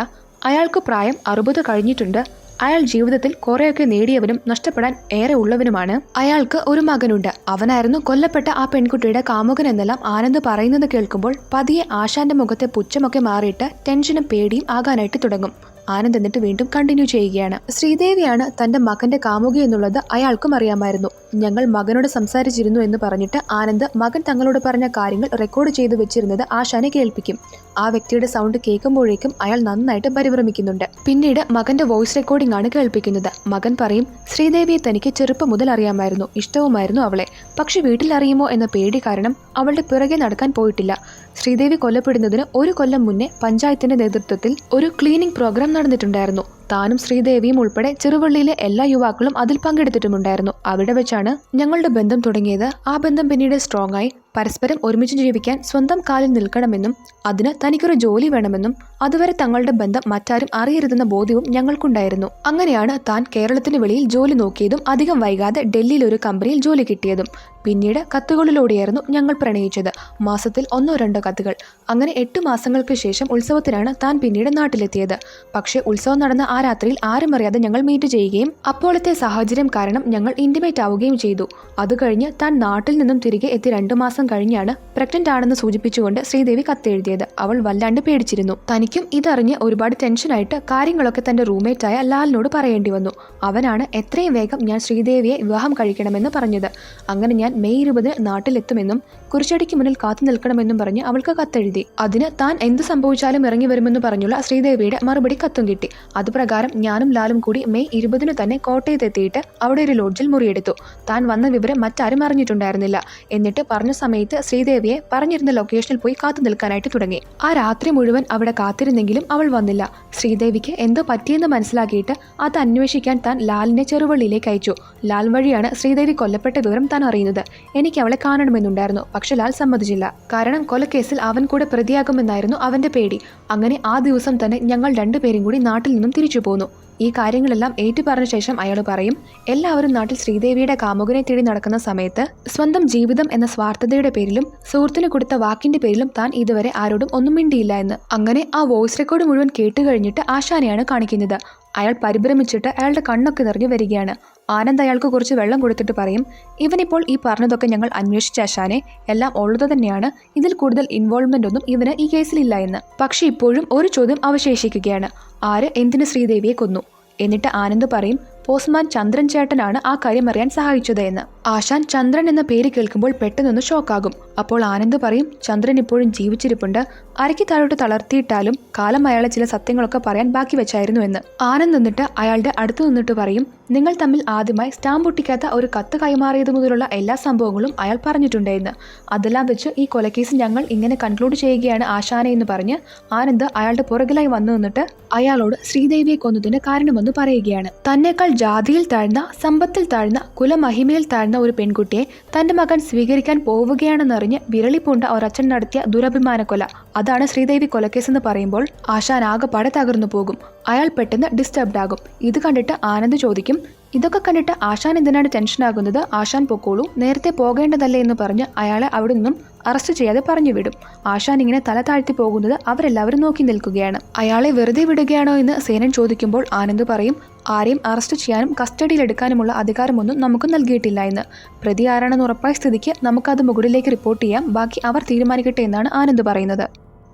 അയാൾക്ക് പ്രായം 60 കഴിഞ്ഞിട്ടുണ്ട്. അയാൾ ജീവിതത്തിൽ കുറെയൊക്കെ നേടിയവനും നഷ്ടപ്പെടാൻ ഏറെ ഉള്ളവനുമാണ്. അയാൾക്ക് ഒരു മകനുണ്ട്. അവനായിരുന്നു കൊല്ലപ്പെട്ട ആ പെൺകുട്ടിയുടെ കാമുകൻ എന്നെല്ലാം ആനന്ദ് പറയുന്നത് കേൾക്കുമ്പോൾ പതിയെ ആശാന്റെ മുഖത്തെ പുച്ഛമൊക്കെ മാറിയിട്ട് ടെൻഷനും പേടിയും ആകാനായിട്ട് തുടങ്ങും. ആനന്ദ് എന്നിട്ട് വീണ്ടും കണ്ടിന്യൂ ചെയ്യുകയാണ്. ശ്രീദേവിയാണ് തന്റെ മകന്റെ കാമുകി എന്നുള്ളത് അയാൾക്കും അറിയാമായിരുന്നു. ഞങ്ങൾ മകനോട് സംസാരിച്ചിരുന്നു എന്ന് പറഞ്ഞിട്ട് ആനന്ദ് മകൻ തങ്ങളോട് പറഞ്ഞ കാര്യങ്ങൾ റെക്കോർഡ് ചെയ്തു വെച്ചിരുന്നത് ആശാനെ കേൾപ്പിക്കും. ആ വ്യക്തിയുടെ സൗണ്ട് കേൾക്കുമ്പോഴേക്കും അയാൾ നന്നായിട്ട് പരിഭ്രമിക്കുന്നുണ്ട്. പിന്നീട് മകന്റെ വോയിസ് റെക്കോർഡിംഗ് ആണ് കേൾപ്പിക്കുന്നത്. മകൻ പറയും, ശ്രീദേവിയെ തനിക്ക് ചെറുപ്പം മുതൽ അറിയാമായിരുന്നു, ഇഷ്ടവുമായിരുന്നു അവളെ. പക്ഷെ വീട്ടിൽ അറിയുമോ എന്ന പേടി കാരണം അവളുടെ പിറകെ നടക്കാൻ പോയിട്ടില്ല. ശ്രീദേവി കൊല്ലപ്പെടുന്നതിന് 1 കൊല്ലം മുന്നേ പഞ്ചായത്തിന്റെ നേതൃത്വത്തിൽ ഒരു ക്ലീനിംഗ് പ്രോഗ്രാം നടന്നിട്ടുണ്ടായിരുന്നു. താനും ശ്രീദേവിയും ഉൾപ്പെടെ ചെറുവള്ളിയിലെ എല്ലാ യുവാക്കളും അതിൽ പങ്കെടുത്തിട്ടുമുണ്ടായിരുന്നു. അവിടെ വെച്ചാണ് ഞങ്ങളുടെ ബന്ധം തുടങ്ങിയത്. ആ ബന്ധം പിന്നീട് സ്ട്രോങ് ആയി. പരസ്പരം ഒരുമിച്ച് ജീവിക്കാൻ സ്വന്തം കാലിൽ നിൽക്കണമെന്നും അതിന് തനിക്കൊരു ജോലി വേണമെന്നും അതുവരെ തങ്ങളുടെ ബന്ധം മറ്റാരും അറിയരുതെന്ന ബോധ്യവും ഞങ്ങൾക്കുണ്ടായിരുന്നു. അങ്ങനെയാണ് താൻ കേരളത്തിന് വെളിയിൽ ജോലി നോക്കിയതും അധികം വൈകാതെ ഡൽഹിയിൽ ഒരു കമ്പനിയിൽ ജോലി കിട്ടിയതും. പിന്നീട് കത്തുകളിലൂടെയായിരുന്നു ഞങ്ങൾ പ്രണയിച്ചത്. മാസത്തിൽ 1-2 കത്തുകൾ. അങ്ങനെ 8 മാസങ്ങൾക്ക് ശേഷം ഉത്സവത്തിനാണ് താൻ പിന്നീട് നാട്ടിലെത്തിയത്. പക്ഷേ ഉത്സവം നടന്ന ആ രാത്രിയിൽ ആരും അറിയാതെ ഞങ്ങൾ മീറ്റ് ചെയ്യുകയും അപ്പോഴത്തെ സാഹചര്യം കാരണം ഞങ്ങൾ ഇന്റിമേറ്റ് ആവുകയും ചെയ്തു. അത് കഴിഞ്ഞ് താൻ നാട്ടിൽ നിന്നും തിരികെ എത്തി 2 മാസം കഴിഞ്ഞാണ് പ്രഗ്നന്റ് ആണെന്ന് സൂചിപ്പിച്ചുകൊണ്ട് ശ്രീദേവി കത്തെഴുതിയത്. അവൾ വല്ലാണ്ട് പേടിച്ചിരുന്നു. തനിക്കും ഇതറിഞ്ഞ് ഒരുപാട് ടെൻഷനായിട്ട് കാര്യങ്ങളൊക്കെ തന്റെ റൂംമേറ്റായ ലാലിനോട് പറയേണ്ടി വന്നു. അവനാണ് എത്രയും വേഗം ഞാൻ ശ്രീദേവിയെ വിവാഹം കഴിക്കണമെന്ന് പറഞ്ഞത്. അങ്ങനെ ഞാൻ മെയ് 20 നാട്ടിലെത്തുമെന്നും കുരിശടിക്ക് മുന്നിൽ കാത്തു നിൽക്കണമെന്നും പറഞ്ഞ് അവൾക്ക് കത്തെഴുതി. അതിന് താൻ എന്ത് സംഭവിച്ചാലും ഇറങ്ങി വരുമെന്ന് പറഞ്ഞുള്ള ശ്രീദേവിയുടെ മറുപടി കത്തും കിട്ടി. അതുപ്രകാരം ഞാനും ലാലും കൂടി മെയ് 20 തന്നെ കോട്ടയത്ത് എത്തിയിട്ട് അവിടെ ഒരു ലോഡ്ജിൽ മുറിയെടുത്തു. താൻ വന്ന വിവരം മറ്റാരും അറിഞ്ഞിട്ടുണ്ടായിരുന്നില്ല. എന്നിട്ട് പറഞ്ഞ സമയത്ത് ശ്രീദേവിയെ പറഞ്ഞിരുന്ന ലൊക്കേഷനിൽ പോയി കാത്തു നിൽക്കാനായിട്ട് തുടങ്ങി. ആ രാത്രി മുഴുവൻ അവിടെ കാത്തിരുന്നെങ്കിലും അവൾ വന്നില്ല. ശ്രീദേവിക്ക് എന്തോ പറ്റിയെന്ന് മനസ്സിലാക്കിയിട്ട് അത് അന്വേഷിക്കാൻ താൻ ലാലിനെ ചെറുവള്ളിയിലേക്ക് അയച്ചു. ലാൽ വഴിയാണ് ശ്രീദേവി കൊല്ലപ്പെട്ട വിവരം താൻ അറിയുന്നത്. എനിക്ക് അവളെ കാണണമെന്നുണ്ടായിരുന്നു. പക്ഷെ ലാൽ സമ്മതിച്ചില്ല. കാരണം കൊലക്കേസിൽ അവൻ കൂടെ പ്രതിയാകുമെന്നായിരുന്നു അവന്റെ പേടി. അങ്ങനെ ആ ദിവസം തന്നെ ഞങ്ങൾ 2 പേരും കൂടി നാട്ടിൽ നിന്നും തിരിച്ചു പോന്നു. ഈ കാര്യങ്ങളെല്ലാം ഏറ്റുപറഞ്ഞ ശേഷം അയാൾ പറയും, എല്ലാവരും നാട്ടിൽ ശ്രീദേവിയുടെ കാമുകനെ തേടി നടക്കുന്ന സമയത്ത് സ്വന്തം ജീവിതം എന്ന സ്വാർത്ഥതയുടെ പേരിലും സുഹൃത്തിന് കൊടുത്ത വാക്കിന്റെ പേരിലും താൻ ഇതുവരെ ആരോടും ഒന്നും മിണ്ടിയില്ല എന്ന്. അങ്ങനെ ആ വോയിസ് റെക്കോർഡ് മുഴുവൻ കേട്ട് കഴിഞ്ഞിട്ട് ആശാനെയാണ് കാണിക്കുന്നത്. അയാൾ പരിഭ്രമിച്ചിട്ട് അയാളുടെ കണ്ണൊക്കെ നിറഞ്ഞു വരികയാണ്. ആനന്ദ് അയാൾക്ക് കുറച്ച് വെള്ളം കൊടുത്തിട്ട് പറയും, ഇവനിപ്പോൾ ഈ പറഞ്ഞതൊക്കെ ഞങ്ങൾ അന്വേഷിച്ച ആശാനെ, എല്ലാം ഉള്ളത് തന്നെയാണ്. ഇതിൽ കൂടുതൽ ഇൻവോൾവ്മെന്റ് ഒന്നും ഇവന് ഈ കേസിലില്ല എന്ന്. പക്ഷെ ഇപ്പോഴും ഒരു ചോദ്യം അവശേഷിക്കുകയാണ്, ആര് എന്തിന് ശ്രീദേവിയെ കൊന്നു? എന്നിട്ട് ആനന്ദ് പറയും, പോസ്റ്റ്മാൻ ചന്ദ്രൻ ചേട്ടനാണ് ആ കാര്യം അറിയാൻ സഹായിച്ചത് എന്ന്. ആശാൻ ചന്ദ്രൻ എന്ന പേര് കേൾക്കുമ്പോൾ പെട്ടെന്നൊന്ന് ഷോക്കാകും. അപ്പോൾ ആനന്ദ് പറയും, ചന്ദ്രൻ ഇപ്പോഴും ജീവിച്ചിരിപ്പുണ്ട്. അരയ്ക്ക് താഴോട്ട് തളർത്തിയിട്ടാലും കാലം അയാളെ ചില സത്യങ്ങളൊക്കെ പറയാൻ ബാക്കി വെച്ചായിരുന്നു എന്ന്. ആനന്ദ് എന്നിട്ട് അയാളുടെ അടുത്ത് നിന്നിട്ട് പറയും, നിങ്ങൾ തമ്മിൽ ആദ്യമായി സ്റ്റാമ്പ് ഒട്ടിക്കാത്ത ഒരു കത്ത് കൈമാറിയത് മുതലുള്ള എല്ലാ സംഭവങ്ങളും അയാൾ പറഞ്ഞിട്ടുണ്ടെന്ന്. അതെല്ലാം വെച്ച് ഈ കൊലക്കേസ് ഞങ്ങൾ ഇങ്ങനെ കൺക്ലൂഡ് ചെയ്യുകയാണ് ആശാനെ എന്ന് പറഞ്ഞ് ആനന്ദ് അയാളുടെ പുറകിലായി വന്നു നിന്നിട്ട് അയാളോട് ശ്രീദേവിയെ കൊന്നതിന് കാരണമെന്ന് പറയുകയാണ്. തന്നേക്കാൾ ജാതിയിൽ താഴ്ന്ന, സമ്പത്തിൽ താഴ്ന്ന, കുലമഹിമയിൽ താഴ്ന്ന ഒരു പെൺകുട്ടിയെ തന്റെ മകൻ സ്വീകരിക്കാൻ പോവുകയാണെന്നറിഞ്ഞ് വിരളിപ്പൂണ്ട ഒരച്ഛൻ നടത്തിയ ദുരഭിമാന കൊല, അതാണ് ശ്രീദേവി കൊലക്കേസെന്ന് പറയുമ്പോൾ ആശാൻ ആകെപ്പാടെ തകർന്നു പോകും. അയാൾ പെട്ടെന്ന് ഡിസ്റ്റർബ്ഡ് ആകും. ഇത് കണ്ടിട്ട് ആനന്ദ് ചോദിക്കും, ഇതൊക്കെ കണ്ടിട്ട് ആശാൻ എന്തിനാണ് ടെൻഷനാകുന്നത്? ആശാൻ പൊക്കോളൂ, നേരത്തെ പോകേണ്ടതല്ലേ എന്ന് പറഞ്ഞ് അയാളെ അവിടെ നിന്നും അറസ്റ്റ് ചെയ്യാതെ പറഞ്ഞു വിടും. ആശാൻ ഇങ്ങനെ തല താഴ്ത്തി പോകുന്നത് അവരെല്ലാവരും നോക്കി നിൽക്കുകയാണ്. അയാളെ വെറുതെ വിടുകയാണോ എന്ന് സേനൻ ചോദിക്കുമ്പോൾ ആനന്ദ് പറയും, ആരെയും അറസ്റ്റ് ചെയ്യാനും കസ്റ്റഡിയിലെടുക്കാനുമുള്ള അധികാരമൊന്നും നമുക്ക് നൽകിയിട്ടില്ല എന്ന്. പ്രതി ആരാണെന്ന് ഉറപ്പായ സ്ഥിതിക്ക് നമുക്കത് മുകളിലേക്ക് റിപ്പോർട്ട് ചെയ്യാം, ബാക്കി അവർ തീരുമാനിക്കട്ടെ എന്നാണ് ആനന്ദ് പറയുന്നത്.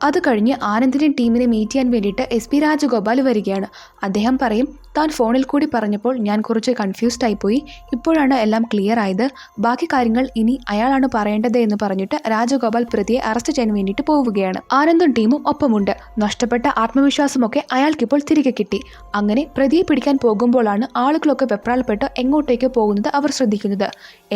അത് കഴിഞ്ഞ് ആനന്ദിന്റെ ടീമിനെ മീറ്റ് ചെയ്യാൻ വേണ്ടിയിട്ട് SP രാജഗോപാൽ വരികയാണ്. അദ്ദേഹം പറയും, താൻ ഫോണിൽ കൂടി പറഞ്ഞപ്പോൾ ഞാൻ കുറച്ച് കൺഫ്യൂസ്ഡ് ആയിപ്പോയി. ഇപ്പോഴാണ് എല്ലാം ക്ലിയർ ആയത്. ബാക്കി കാര്യങ്ങൾ ഇനി അയാളാണ് പറയേണ്ടത് എന്ന് പറഞ്ഞിട്ട് രാജഗോപാൽ പ്രതിയെ അറസ്റ്റ് ചെയ്യാൻ വേണ്ടിയിട്ട് പോവുകയാണ്. ആനന്ദും ടീമും ഒപ്പമുണ്ട്. നഷ്ടപ്പെട്ട ആത്മവിശ്വാസമൊക്കെ അയാൾക്കിപ്പോൾ തിരികെ കിട്ടി. അങ്ങനെ പ്രതിയെ പിടിക്കാൻ പോകുമ്പോഴാണ് ആളുകളൊക്കെ വെപ്രാളപ്പെട്ട് എങ്ങോട്ടേക്ക് പോകുന്നത് അവർ ശ്രദ്ധിക്കുന്നത്.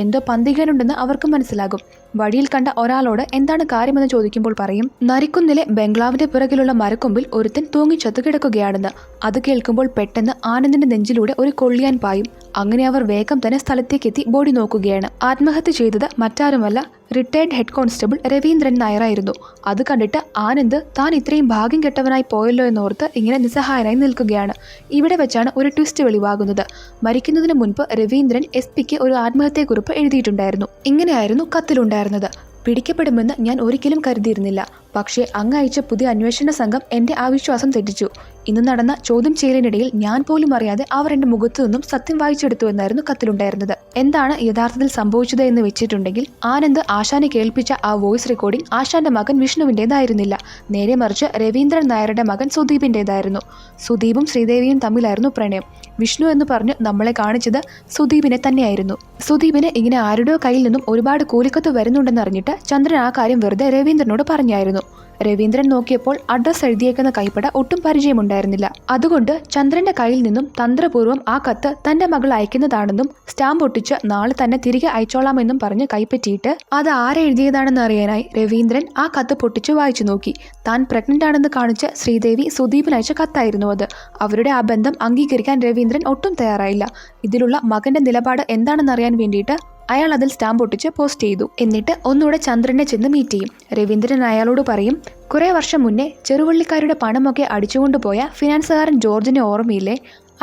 എന്തോ പന്തികേടുണ്ടെന്ന് അവർക്ക് മനസ്സിലാകും. വഴിയിൽ കണ്ട ഒരാളോട് എന്താണ് കാര്യമെന്ന് ചോദിക്കുമ്പോൾ പറയും, നരിക്കുന്നിലെ ബംഗ്ലാവിന്റെ പിറകിലുള്ള മരക്കൊമ്പിൽ ഒരുത്തൻ തൂങ്ങിച്ചത്തു കിടക്കുകയാണെന്ന്. അത് കേൾക്കുമ്പോൾ പെട്ടെന്ന് ആനന്ദിന്റെ നെഞ്ചിലൂടെ ഒരു കൊള്ളിയാൻ പായും. അങ്ങനെ അവർ വേഗം തന്നെ സ്ഥലത്തേക്കെത്തി ബോഡി നോക്കുകയാണ്. ആത്മഹത്യ ചെയ്തത് മറ്റാരുമല്ല, റിട്ടയർഡ് ഹെഡ് കോൺസ്റ്റബിൾ രവീന്ദ്രൻ നായരായിരുന്നു. അത് കണ്ടിട്ട് ആനന്ദ് താൻ ഇത്രയും ഭാഗ്യം കെട്ടവനായി പോയല്ലോ എന്നോർത്ത് ഇങ്ങനെ നിസ്സഹായനായി നിൽക്കുകയാണ്. ഇവിടെ വെച്ചാണ് ഒരു ട്വിസ്റ്റ് വെളിവാകുന്നത്. മരിക്കുന്നതിന് മുൻപ് രവീന്ദ്രൻ SP-ക്ക് ഒരു ആത്മഹത്യക്കുറിപ്പ് എഴുതിയിട്ടുണ്ടായിരുന്നു. ഇങ്ങനെയായിരുന്നു കത്തിലുണ്ടായിരുന്നത്, പിടിക്കപ്പെടുമെന്ന് ഞാൻ ഒരിക്കലും കരുതിയിരുന്നില്ല. പക്ഷേ അങ്ങ് അയച്ച പുതിയ അന്വേഷണ സംഘം എൻ്റെ ആ വിശ്വാസം തെറ്റിച്ചു. ഇന്ന് നടന്ന ചോദ്യം ചെയ്യലിനിടയിൽ ഞാൻ പോലും അറിയാതെ അവർ എൻ്റെ മുഖത്തു നിന്നും സത്യം വായിച്ചെടുത്തു എന്നായിരുന്നു കത്തിലുണ്ടായിരുന്നത്. എന്താണ് യഥാർത്ഥത്തിൽ സംഭവിച്ചത് എന്ന് വെച്ചിട്ടുണ്ടെങ്കിൽ ആനന്ദ് ആശാനെ കേൾപ്പിച്ച ആ വോയിസ് റെക്കോർഡിംഗ് ആശാന്റെ മകൻ വിഷ്ണുവിൻ്റെതായിരുന്നില്ല. നേരെ മറിച്ച് രവീന്ദ്രൻ നായരുടെ മകൻ സുദീപിൻ്റെതായിരുന്നു. സുദീപും ശ്രീദേവിയും തമ്മിലായിരുന്നു പ്രണയം. വിഷ്ണു എന്ന് പറഞ്ഞ് നമ്മളെ കാണിച്ചത് സുദീപിനെ തന്നെയായിരുന്നു. സുദീപിന് ഇങ്ങനെ ആരുടെയോ കയ്യിൽ നിന്നും ഒരുപാട് കൂലിക്കത്ത് വരുന്നുണ്ടെന്നറിഞ്ഞിട്ട് ചന്ദ്രൻ ആ കാര്യം വെറുതെ രവീന്ദ്രനോട് പറഞ്ഞായിരുന്നു. രവീന്ദ്രൻ നോക്കിയപ്പോൾ അഡ്രസ് എഴുതിയേക്കുന്ന കൈപ്പട ഒട്ടും പരിചയമുണ്ടായിരുന്നില്ല. അതുകൊണ്ട് ചന്ദ്രന്റെ കയ്യിൽ നിന്നും തന്ത്രപൂർവ്വം ആ കത്ത് തന്റെ മകൾ അയക്കുന്നതാണെന്നും സ്റ്റാമ്പ് ഒട്ടിച്ച് നാളെ തന്നെ തിരികെ അയച്ചോളാമെന്നും പറഞ്ഞ് കൈപ്പറ്റിയിട്ട് അത് ആരെഴുതിയതാണെന്ന് അറിയാനായി രവീന്ദ്രൻ ആ കത്ത് പൊട്ടിച്ച് വായിച്ചു നോക്കി. താൻ പ്രഗ്നന്റ് ആണെന്ന് കാണിച്ച് ശ്രീദേവി സുദീപിന് അയച്ച കത്തായിരുന്നു അത്. അവരുടെ ആ ബന്ധം അംഗീകരിക്കാൻ രവീന്ദ്രൻ ഒട്ടും തയ്യാറായില്ല. ഇതിലുള്ള മകന്റെ നിലപാട് എന്താണെന്നറിയാൻ വേണ്ടിയിട്ട് അയാൾ അതിൽ സ്റ്റാമ്പ് ഒട്ടിച്ച് പോസ്റ്റ് ചെയ്തു. എന്നിട്ട് ഒന്നുകൂടെ ചന്ദ്രനെ ചെന്ന് മീറ്റ് ചെയ്യും. രവീന്ദ്രൻ അയാളോട് പറയും, കുറേ വർഷം മുന്നേ ചെറുവള്ളിക്കാരുടെ പണമൊക്കെ അടിച്ചുകൊണ്ടുപോയ ഫിനാൻസുകാരൻ ജോർജിനെ ഓർമ്മയില്ലേ?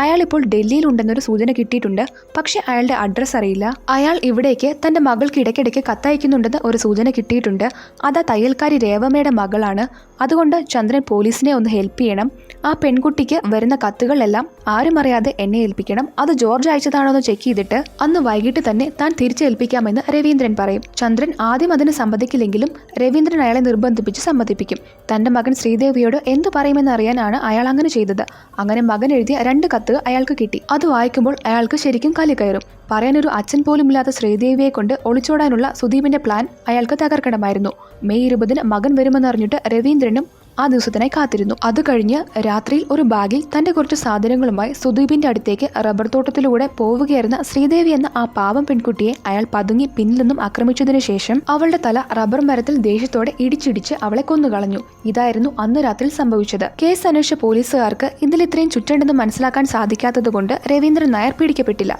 അയാൾ ഇപ്പോൾ ഡൽഹിയിലുണ്ടെന്നൊരു സൂചന കിട്ടിയിട്ടുണ്ട്. പക്ഷെ അയാളുടെ അഡ്രസ്സ് അറിയില്ല. അയാൾ ഇവിടേക്ക് തന്റെ മകൾക്ക് ഇടയ്ക്കിടയ്ക്ക് കത്തയക്കുന്നുണ്ടെന്ന് ഒരു സൂചന കിട്ടിയിട്ടുണ്ട്. അത് ആ തയ്യൽക്കാരി രേവമ്മയുടെ മകളാണ്. അതുകൊണ്ട് ചന്ദ്രൻ പോലീസിനെ ഒന്ന് ഹെൽപ്പ് ചെയ്യണം. ആ പെൺകുട്ടിക്ക് വരുന്ന കത്തുകളെല്ലാം ആരും അറിയാതെ എന്നെ ഏൽപ്പിക്കണം. അത് ജോർജ് അയച്ചതാണോ എന്ന് ചെക്ക് ചെയ്തിട്ട് അന്ന് വൈകിട്ട് തന്നെ താൻ തിരിച്ചേൽപ്പിക്കാമെന്ന് രവീന്ദ്രൻ പറയും. ചന്ദ്രൻ ആദ്യം അതിന് സമ്മതിക്കില്ലെങ്കിലും രവീന്ദ്രൻ അയാളെ നിർബന്ധിപ്പിച്ച് സമ്മതിപ്പിക്കും. തന്റെ മകൻ ശ്രീദേവിയോട് എന്തു പറയുമെന്ന് അറിയാനാണ് അയാൾ അങ്ങനെ ചെയ്തത്. അങ്ങനെ മകൻ എഴുതിയ 2 കത്ത് അയാൾക്ക് കിട്ടി. അത് വായിക്കുമ്പോൾ അയാൾക്ക് ശരിക്കും കലി കയറും. പറയാനൊരു അച്ഛൻ പോലും ഇല്ലാത്ത ശ്രീദേവിയെ കൊണ്ട് ഒളിച്ചോടാനുള്ള സുദീപിന്റെ പ്ലാൻ അയാൾക്ക് തകർക്കണമായിരുന്നു. മെയ് 20 മകൻ വരുമെന്നറിഞ്ഞിട്ട് രവീന്ദ്രനും ആ ദിവസത്തിനായി കാത്തിരുന്നു. അത് കഴിഞ്ഞ് രാത്രിയിൽ ഒരു ബാഗിൽ തന്റെ കുറച്ച് സാധനങ്ങളുമായി സുദീപിന്റെ അടുത്തേക്ക് റബ്ബർ തോട്ടത്തിലൂടെ പോവുകയായിരുന്ന ശ്രീദേവി എന്ന ആ പാവം പെൺകുട്ടിയെ അയാൾ പതുങ്ങി പിന്നിൽ നിന്നും ആക്രമിച്ചതിനു ശേഷം അവളുടെ തല റബ്ബർ മരത്തിൽ ദേഷ്യത്തോടെ ഇടിച്ചിടിച്ച് അവളെ കൊന്നുകളഞ്ഞു. ഇതായിരുന്നു അന്ന് രാത്രി സംഭവിച്ചത്. കേസ് അന്വേഷിച്ച പോലീസുകാർക്ക് ഇതിൽ ഇത്രയും ചുറ്റുണ്ടെന്ന് മനസ്സിലാക്കാൻ സാധിക്കാത്തതുകൊണ്ട് രവീന്ദ്രൻ നായർ പിടിക്കപ്പെട്ടില്ല.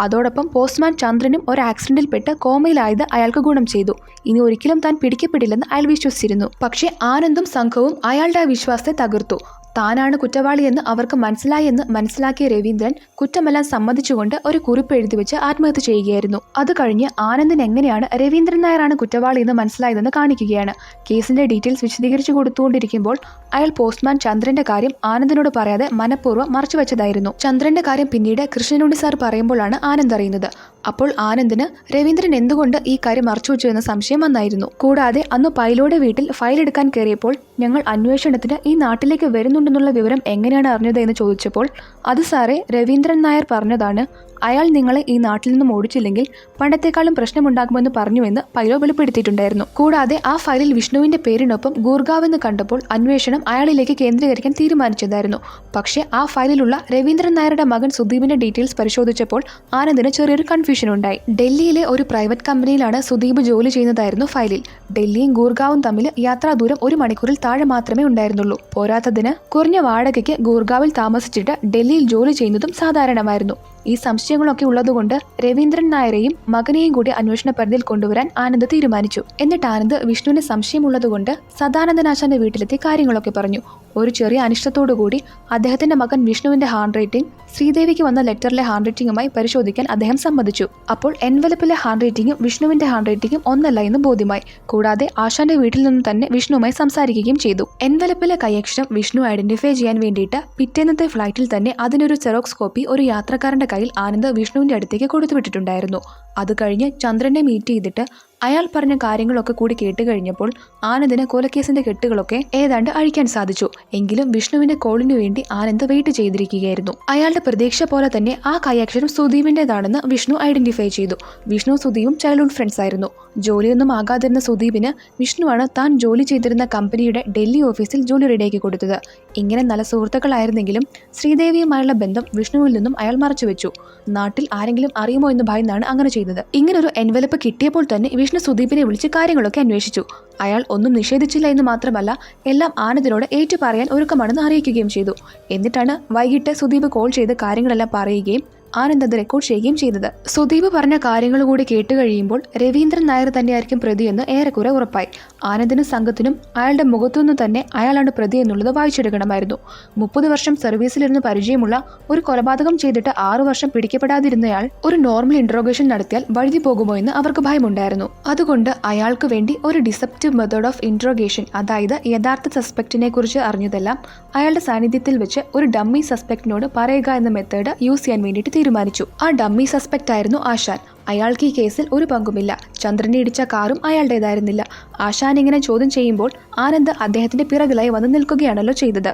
അതോടൊപ്പം പോസ്റ്റ്മാൻ ചന്ദ്രനും ഒരു ആക്സിഡന്റിൽപ്പെട്ട് കോമയിലായത് അയാൾക്ക് ഗുണം ചെയ്തു. ഇനി ഒരിക്കലും താൻ പിടിക്കപ്പെടില്ലെന്ന് അയാൾ വിശ്വസിച്ചിരുന്നു. പക്ഷേ ആനന്ദും സംഘവും അയാളുടെ ആ വിശ്വാസത്തെ തകർത്തു. താനാണ് കുറ്റവാളിയെന്ന് അവർക്ക് മനസ്സിലായെന്ന് മനസ്സിലാക്കിയ രവീന്ദ്രൻ കുറ്റമെല്ലാം സമ്മതിച്ചുകൊണ്ട് ഒരു കുറിപ്പ് എഴുതി വെച്ച് ആത്മഹത്യ ചെയ്യുകയായിരുന്നു. അത് കഴിഞ്ഞ് ആനന്ദിന് എങ്ങനെയാണ് രവീന്ദ്രൻ നായരാണ് കുറ്റവാളിയെന്ന് മനസ്സിലായതെന്ന് കാണിക്കുകയാണ്. കേസിന്റെ ഡീറ്റെയിൽസ് വിശദീകരിച്ചു കൊടുത്തുകൊണ്ടിരിക്കുമ്പോൾ അയാൾ പോസ്റ്റ്മാൻ ചന്ദ്രന്റെ കാര്യം ആനന്ദിനോട് പറയാതെ മനഃപൂർവ്വം മറച്ചുവെച്ചതായിരുന്നു. ചന്ദ്രന്റെ കാര്യം പിന്നീട് കൃഷ്ണനുണ്ണി സാർ പറയുമ്പോഴാണ് ആനന്ദ് അറിയുന്നത്. അപ്പോൾ ആനന്ദിന് രവീന്ദ്രൻ എന്തുകൊണ്ട് ഈ കാര്യം മറച്ചുവെച്ചു എന്ന സംശയം വന്നായിരുന്നു. കൂടാതെ അന്ന് പൈലോടെ വീട്ടിൽ ഫയൽ എടുക്കാൻ കയറിയപ്പോൾ ഞങ്ങൾ അന്വേഷണത്തിന് ഈ നാട്ടിലേക്ക് വരുന്നുണ്ടെന്നുള്ള വിവരം എങ്ങനെയാണ് അറിഞ്ഞത് എന്ന് ചോദിച്ചപ്പോൾ അത് സാറേ രവീന്ദ്രൻ നായർ പറഞ്ഞതാണ്. അയാൾ നിങ്ങളെ ഈ നാട്ടിൽ നിന്നും ഓടിച്ചില്ലെങ്കിൽ പണ്ടത്തെക്കാളും പ്രശ്നമുണ്ടാകുമെന്ന് പറഞ്ഞുവെന്ന് പൈലോ വെളിപ്പെടുത്തിയിട്ടുണ്ടായിരുന്നു. കൂടാതെ ആ ഫയലിൽ വിഷ്ണുവിന്റെ പേരിനൊപ്പം ഗൂർഗാവ് എന്ന് കണ്ടപ്പോൾ അന്വേഷണം അയാളിലേക്ക് കേന്ദ്രീകരിക്കാൻ തീരുമാനിച്ചതായിരുന്നു. പക്ഷേ ആ ഫയലിലുള്ള രവീന്ദ്രൻ നായരുടെ മകൻ സുദീപിന്റെ ഡീറ്റെയിൽസ് പരിശോധിച്ചപ്പോൾ ആനന്ദിന് ചെറിയൊരു കൺഫ്യൂഷൻ ഉണ്ടായി. ഡൽഹിയിലെ ഒരു പ്രൈവറ്റ് കമ്പനിയിലാണ് സുദീപ് ജോലി ചെയ്യുന്നതായിരുന്നു ഫയലിൽ. ഡൽഹിയും ഗൂർഗാവും തമ്മിൽ യാത്രാ ദൂരം 1 മണിക്കൂറിൽ താഴെ മാത്രമേ ഉണ്ടായിരുന്നുള്ളൂ. പോരാത്തതിന് കുറഞ്ഞ വാടകയ്ക്ക് ഗൂർഗാവിൽ താമസിച്ചിട്ട് ഡൽഹിയിൽ ജോലി ചെയ്യുന്നതും സാധാരണമായിരുന്നു. ഈ സംശയങ്ങളൊക്കെ ഉള്ളതുകൊണ്ട് രവീന്ദ്രൻ നായരെയും മകനെയും കൂടി അന്വേഷണ പരിധിയിൽ കൊണ്ടുവരാൻ ആനന്ദ് തീരുമാനിച്ചു. എന്നിട്ട് ആനന്ദ് വിഷ്ണുവിന് സംശയമുള്ളതുകൊണ്ട് സദാനന്ദനാശാന്റെ വീട്ടിലെത്തി കാര്യങ്ങളൊക്കെ പറഞ്ഞു. ഒരു ചെറിയ അനിഷ്ടത്തോടുകൂടി അദ്ദേഹത്തിന്റെ മകൻ വിഷ്ണുവിന്റെ ഹാൻഡ് റൈറ്റിംഗ് ശ്രീദേവിക്ക് വന്ന ലെറ്ററിലെ ഹാൻഡ് റൈറ്റിംഗുമായി പരിശോധിക്കാൻ അദ്ദേഹം സമ്മതിച്ചു. അപ്പോൾ എൻവലപ്പിലെ ഹാൻഡ് റൈറ്റിംഗും വിഷ്ണുവിന്റെ ഹാൻഡ് റൈറ്റിംഗും ഒന്നല്ല എന്ന് ബോധ്യമായി. കൂടാതെ ആശാന്റെ വീട്ടിൽ നിന്നും തന്നെ വിഷ്ണുവുമായി സംസാരിക്കുകയും ചെയ്തു. എൻവലപ്പിലെ കൈയക്ഷരം വിഷ്ണു ഐഡന്റിഫൈ ചെയ്യാൻ വേണ്ടിയിട്ട് പിറ്റേന്നത്തെ ഫ്ലൈറ്റിൽ തന്നെ അതിനൊരു സെറോക്സ് കോപ്പി ഒരു യാത്രക്കാരന്റെ കയ്യിൽ ആനന്ദ് വിഷ്ണുവിന്റെ അടുത്തേക്ക് കൊടുത്തുവിട്ടിട്ടുണ്ടായിരുന്നു. അത് കഴിഞ്ഞ് ചന്ദ്രനെ മീറ്റ് ചെയ്തിട്ട് അയാൾ പറഞ്ഞ കാര്യങ്ങളൊക്കെ കൂടി കേട്ട് കഴിഞ്ഞപ്പോൾ ആനന്ദിന് കൊലക്കേസിന്റെ കെട്ടുകളൊക്കെ ഏതാണ്ട് അഴിക്കാൻ സാധിച്ചു. എങ്കിലും വിഷ്ണുവിന്റെ കോളിനു വേണ്ടി ആനന്ദ് വെയിറ്റ് ചെയ്തിരിക്കുകയായിരുന്നു. അയാളുടെ പ്രതീക്ഷ പോലെ തന്നെ ആ കൈയക്ഷരം സുദീപിന്റേതാണെന്ന് വിഷ്ണു ഐഡന്റിഫൈ ചെയ്തു. വിഷ്ണു സുദീപും ചൈൽഡ്ഹുഡ് ഫ്രണ്ട്സ് ആയിരുന്നു. ജോലിയൊന്നും ആകാതിരുന്ന സുദീപിന് വിഷ്ണുവാണ് താൻ ജോലി ചെയ്തിരുന്ന കമ്പനിയുടെ ഡൽഹി ഓഫീസിൽ ജോലി റെഡിയാക്കി കൊടുത്തത്. ഇങ്ങനെ നല്ല സുഹൃത്തുക്കളായിരുന്നെങ്കിലും ശ്രീദേവിയുമായുള്ള ബന്ധം വിഷ്ണുവിൽ നിന്നും അയാൾ മറച്ചുവെച്ചു. നാട്ടിൽ ആരെങ്കിലും അറിയുമോ എന്ന് ഭയന്നാണ് അങ്ങനെ ചെയ്തത്. ഇങ്ങനൊരു എൻവലപ്പ് കിട്ടിയപ്പോൾ തന്നെ വിഷ്ണു സുദീപിനെ വിളിച്ച് കാര്യങ്ങളൊക്കെ അന്വേഷിച്ചു. അയാൾ ഒന്നും നിഷേധിച്ചില്ല എന്ന് മാത്രമല്ല എല്ലാം ആനന്ദിനോട് ഏറ്റു പറയാൻ ഒരുക്കമാണെന്ന് അറിയിക്കുകയും ചെയ്തു. എന്നിട്ടാണ് വൈകിട്ട് സുദീപ് കോൾ ചെയ്ത് കാര്യങ്ങളെല്ലാം പറയുകയും ആനന്ദ് അത് റെക്കോർഡ് ചെയ്യുകയും ചെയ്തത്. സുദീപ് പറഞ്ഞ കാര്യങ്ങൾ കൂടി കേട്ട് കഴിയുമ്പോൾ രവീന്ദ്രൻ നായർ തന്നെയായിരിക്കും പ്രതിയെന്ന് ഏറെക്കുറെ ഉറപ്പായി. ആനന്ദിനും സംഘത്തിനും അയാളുടെ മുഖത്തുനിന്ന് തന്നെ അയാളാണ് പ്രതി എന്നുള്ളത് വായിച്ചെടുക്കണമായിരുന്നു. 30 വർഷം സർവീസിലിരുന്ന് പരിചയമുള്ള ഒരു കൊലപാതകം ചെയ്തിട്ട് 6 വർഷം പിടിക്കപ്പെടാതിരുന്നയാൾ ഒരു നോർമൽ ഇൻട്രോഗേഷൻ നടത്തിയാൽ വഴുതി പോകുമോ എന്ന് അവർക്ക് ഭയമുണ്ടായിരുന്നു. അതുകൊണ്ട് അയാൾക്ക് വേണ്ടി ഒരു ഡിസെപ്റ്റീവ് മെത്തേഡ് ഓഫ് ഇൻട്രോഗേഷൻ, അതായത് യഥാർത്ഥ സസ്പെക്റ്റിനെ കുറിച്ച് അറിഞ്ഞതെല്ലാം അയാളുടെ സാന്നിധ്യത്തിൽ വെച്ച് ഒരു ഡമ്മി സസ്പെക്റ്റിനോട് പറയുക എന്ന മെത്തേഡ് യൂസ് ചെയ്യാൻ വേണ്ടിയിട്ട് തീരുമാനിച്ചു. ആ ഡമ്മി സസ്പെക്റ്റ് ആയിരുന്നു ആശാൻ. അയാൾക്ക് ഈ കേസിൽ ഒരു പങ്കുമില്ല. ചന്ദ്രനെ ഇടിച്ച കാറും അയാളുടേതായിരുന്നില്ല. ആശാൻ ഇങ്ങനെ ചോദ്യം ചെയ്യുമ്പോൾ ആനന്ദ് അദ്ദേഹത്തിന്റെ പിറകിലായി വന്ന് നിൽക്കുകയാണല്ലോ ചെയ്തത്.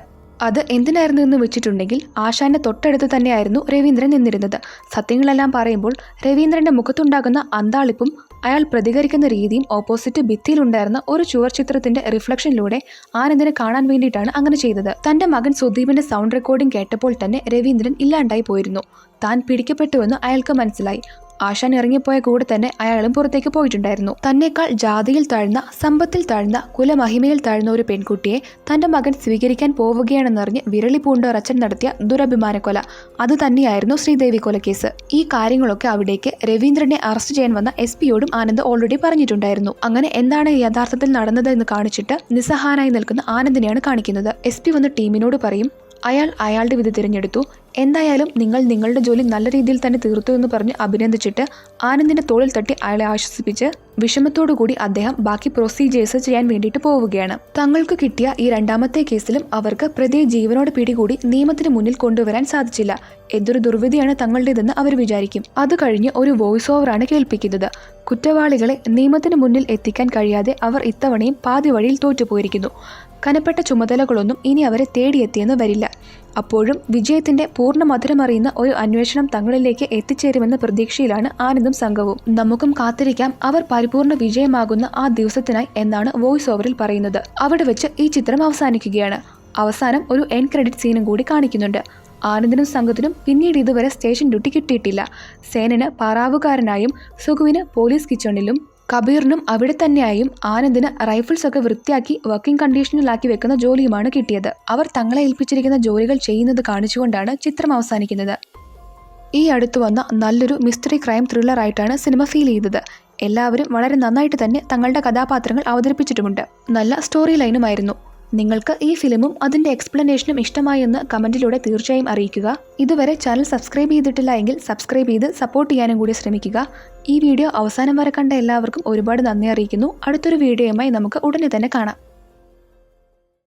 അത് എന്തിനായിരുന്നു എന്ന് വെച്ചിട്ടുണ്ടെങ്കിൽ ആശാന്റെ തൊട്ടടുത്ത് തന്നെയായിരുന്നു രവീന്ദ്രൻ നിന്നിരുന്നത്. സത്യങ്ങളെല്ലാം പറയുമ്പോൾ രവീന്ദ്രന്റെ മുഖത്തുണ്ടാകുന്ന അന്താളിപ്പും അയാൾ പ്രതികരിക്കുന്ന രീതിയും ഓപ്പോസിറ്റ് ഭിത്തിയിലുണ്ടായിരുന്ന ഒരു ചുവർ ചിത്രത്തിന്റെ റിഫ്ലക്ഷനിലൂടെ ആനന്ദിനെ കാണാൻ വേണ്ടിയിട്ടാണ് അങ്ങനെ ചെയ്തത്. തന്റെ മകൻ സുദീപിന്റെ സൗണ്ട് റെക്കോർഡിംഗ് കേട്ടപ്പോൾ തന്നെ രവീന്ദ്രൻ ഇല്ലാണ്ടായി പോയിരുന്നു. താൻ പിടിക്കപ്പെട്ടുവെന്ന് അയാൾക്ക് മനസ്സിലായി. ആശാൻ ഇറങ്ങിപ്പോയ കൂടെ തന്നെ അയാളും പുറത്തേക്ക് പോയിട്ടുണ്ടായിരുന്നു. തന്നേക്കാൾ ജാതിയിൽ താഴ്ന്ന, സമ്പത്തിൽ താഴ്ന്ന, കുലമഹിമയിൽ താഴ്ന്ന ഒരു പെൺകുട്ടിയെ തന്റെ മകൻ സ്വീകരിക്കാൻ പോവുകയാണെന്നറിഞ്ഞ് വിരളി പൂണ്ട ഒരച്ഛൻ നടത്തിയ ദുരഭിമാനക്കൊല, അത് തന്നെയായിരുന്നു ശ്രീദേവി കൊലക്കേസ്. ഈ കാര്യങ്ങളൊക്കെ അവിടേക്ക് രവീന്ദ്രനെ അറസ്റ്റ് ചെയ്യാൻ വന്ന SP യോടും ആനന്ദ് ഓൾറെഡി പറഞ്ഞിട്ടുണ്ടായിരുന്നു. അങ്ങനെ എന്താണ് യഥാർത്ഥത്തിൽ നടന്നത് എന്ന് കാണിച്ചിട്ട് നിസ്സഹായനായി നിൽക്കുന്ന ആനന്ദിനെയാണ് കാണിക്കുന്നത്. SP വന്ന് ടീമിനോട് പറയും, അയാളുടെ വിധി തിരഞ്ഞെടുത്തു, എന്തായാലും നിങ്ങൾ നിങ്ങളുടെ ജോലി നല്ല രീതിയിൽ തന്നെ തീർത്തു എന്ന് പറഞ്ഞ് അഭിനന്ദിച്ചിട്ട് ആനന്ദിന്റെ തോളിൽ തട്ടി അയാളെ ആശ്വസിപ്പിച്ച് വിഷമത്തോടുകൂടി അദ്ദേഹം ബാക്കി പ്രൊസീജിയേഴ്സ് ചെയ്യാൻ വേണ്ടിയിട്ട് പോവുകയാണ്. തങ്ങൾക്ക് കിട്ടിയ ഈ രണ്ടാമത്തെ കേസിലും അവർക്ക് പ്രതിയെ ജീവനോട് പിടികൂടി നിയമത്തിന് മുന്നിൽ കൊണ്ടുവരാൻ സാധിച്ചില്ല. എന്തൊരു ദുർവിധിയാണ് തങ്ങളുടേതെന്ന് അവർ വിചാരിക്കും. അത് കഴിഞ്ഞ് ഒരു വോയിസ് ഓവറാണ് കേൾപ്പിക്കുന്നത്. കുറ്റവാളികളെ നിയമത്തിന് മുന്നിൽ എത്തിക്കാൻ കഴിയാതെ അവർ ഇത്തവണയും പാതി വഴിയിൽ തോറ്റുപോയിരിക്കുന്നു. കനപ്പെട്ട ചുമതലകളൊന്നും ഇനി അവരെ തേടിയെത്തിയെന്ന് വരില്ല. അപ്പോഴും വിജയത്തിന്റെ പൂർണ്ണ മധുരമറിയുന്ന ഒരു അന്വേഷണം തങ്ങളിലേക്ക് എത്തിച്ചേരുമെന്ന പ്രതീക്ഷയിലാണ് ആനന്ദും സംഘവും. നമുക്കും കാത്തിരിക്കാം അവർ പരിപൂർണ വിജയമാകുന്ന ആ ദിവസത്തിനായി എന്നാണ് വോയിസ് ഓവറിൽ പറയുന്നത്. അവിടെ വെച്ച് ഈ ചിത്രം അവസാനിക്കുകയാണ്. അവസാനം ഒരു എൻഡ് ക്രെഡിറ്റ് സീനും കൂടി കാണിക്കുന്നുണ്ട്. ആനന്ദിനും സംഘത്തിനും പിന്നീട് ഇതുവരെ സ്റ്റേഷൻ ഡ്യൂട്ടി കിട്ടിയിട്ടില്ല. സേനന് പാറാവുകാരനായും സുഖുവിന് പോലീസ് കിച്ചണിലും കബീറിനും അവിടെ തന്നെയായും ആനന്ദിന് റൈഫിൾസ് ഒക്കെ വൃത്തിയാക്കി വർക്കിംഗ് കണ്ടീഷനിലാക്കി വെക്കുന്ന ജോലിയുമാണ് കിട്ടിയത്. അവർ തങ്ങളെ ഏൽപ്പിച്ചിരിക്കുന്ന ജോലികൾ ചെയ്യുന്നത് കാണിച്ചുകൊണ്ടാണ് ചിത്രം അവസാനിക്കുന്നത്. ഈ അടുത്ത് വന്ന നല്ലൊരു മിസ്റ്ററി ക്രൈം ത്രില്ലർ ആയിട്ടാണ് സിനിമ ഫീൽ ചെയ്തത്. എല്ലാവരും വളരെ നന്നായിട്ട് തന്നെ തങ്ങളുടെ കഥാപാത്രങ്ങൾ അവതരിപ്പിച്ചിട്ടുമുണ്ട്. നല്ല സ്റ്റോറി ലൈനുമായിരുന്നു. നിങ്ങൾക്ക് ഈ ഫിലിമും അതിൻ്റെ എക്സ്പ്ലനേഷനും ഇഷ്ടമായെന്ന് കമൻറ്റിലൂടെ തീർച്ചയായും അറിയിക്കുക. ഇതുവരെ ചാനൽ സബ്സ്ക്രൈബ് ചെയ്തിട്ടില്ല എങ്കിൽ സബ്സ്ക്രൈബ് ചെയ്ത് സപ്പോർട്ട് ചെയ്യാനും കൂടി ശ്രമിക്കുക. ഈ വീഡിയോ അവസാനം വരെ കണ്ട എല്ലാവർക്കും ഒരുപാട് നന്ദി അറിയിക്കുന്നു. അടുത്തൊരു വീഡിയോയുമായി നമുക്ക് ഉടനെ തന്നെ കാണാം.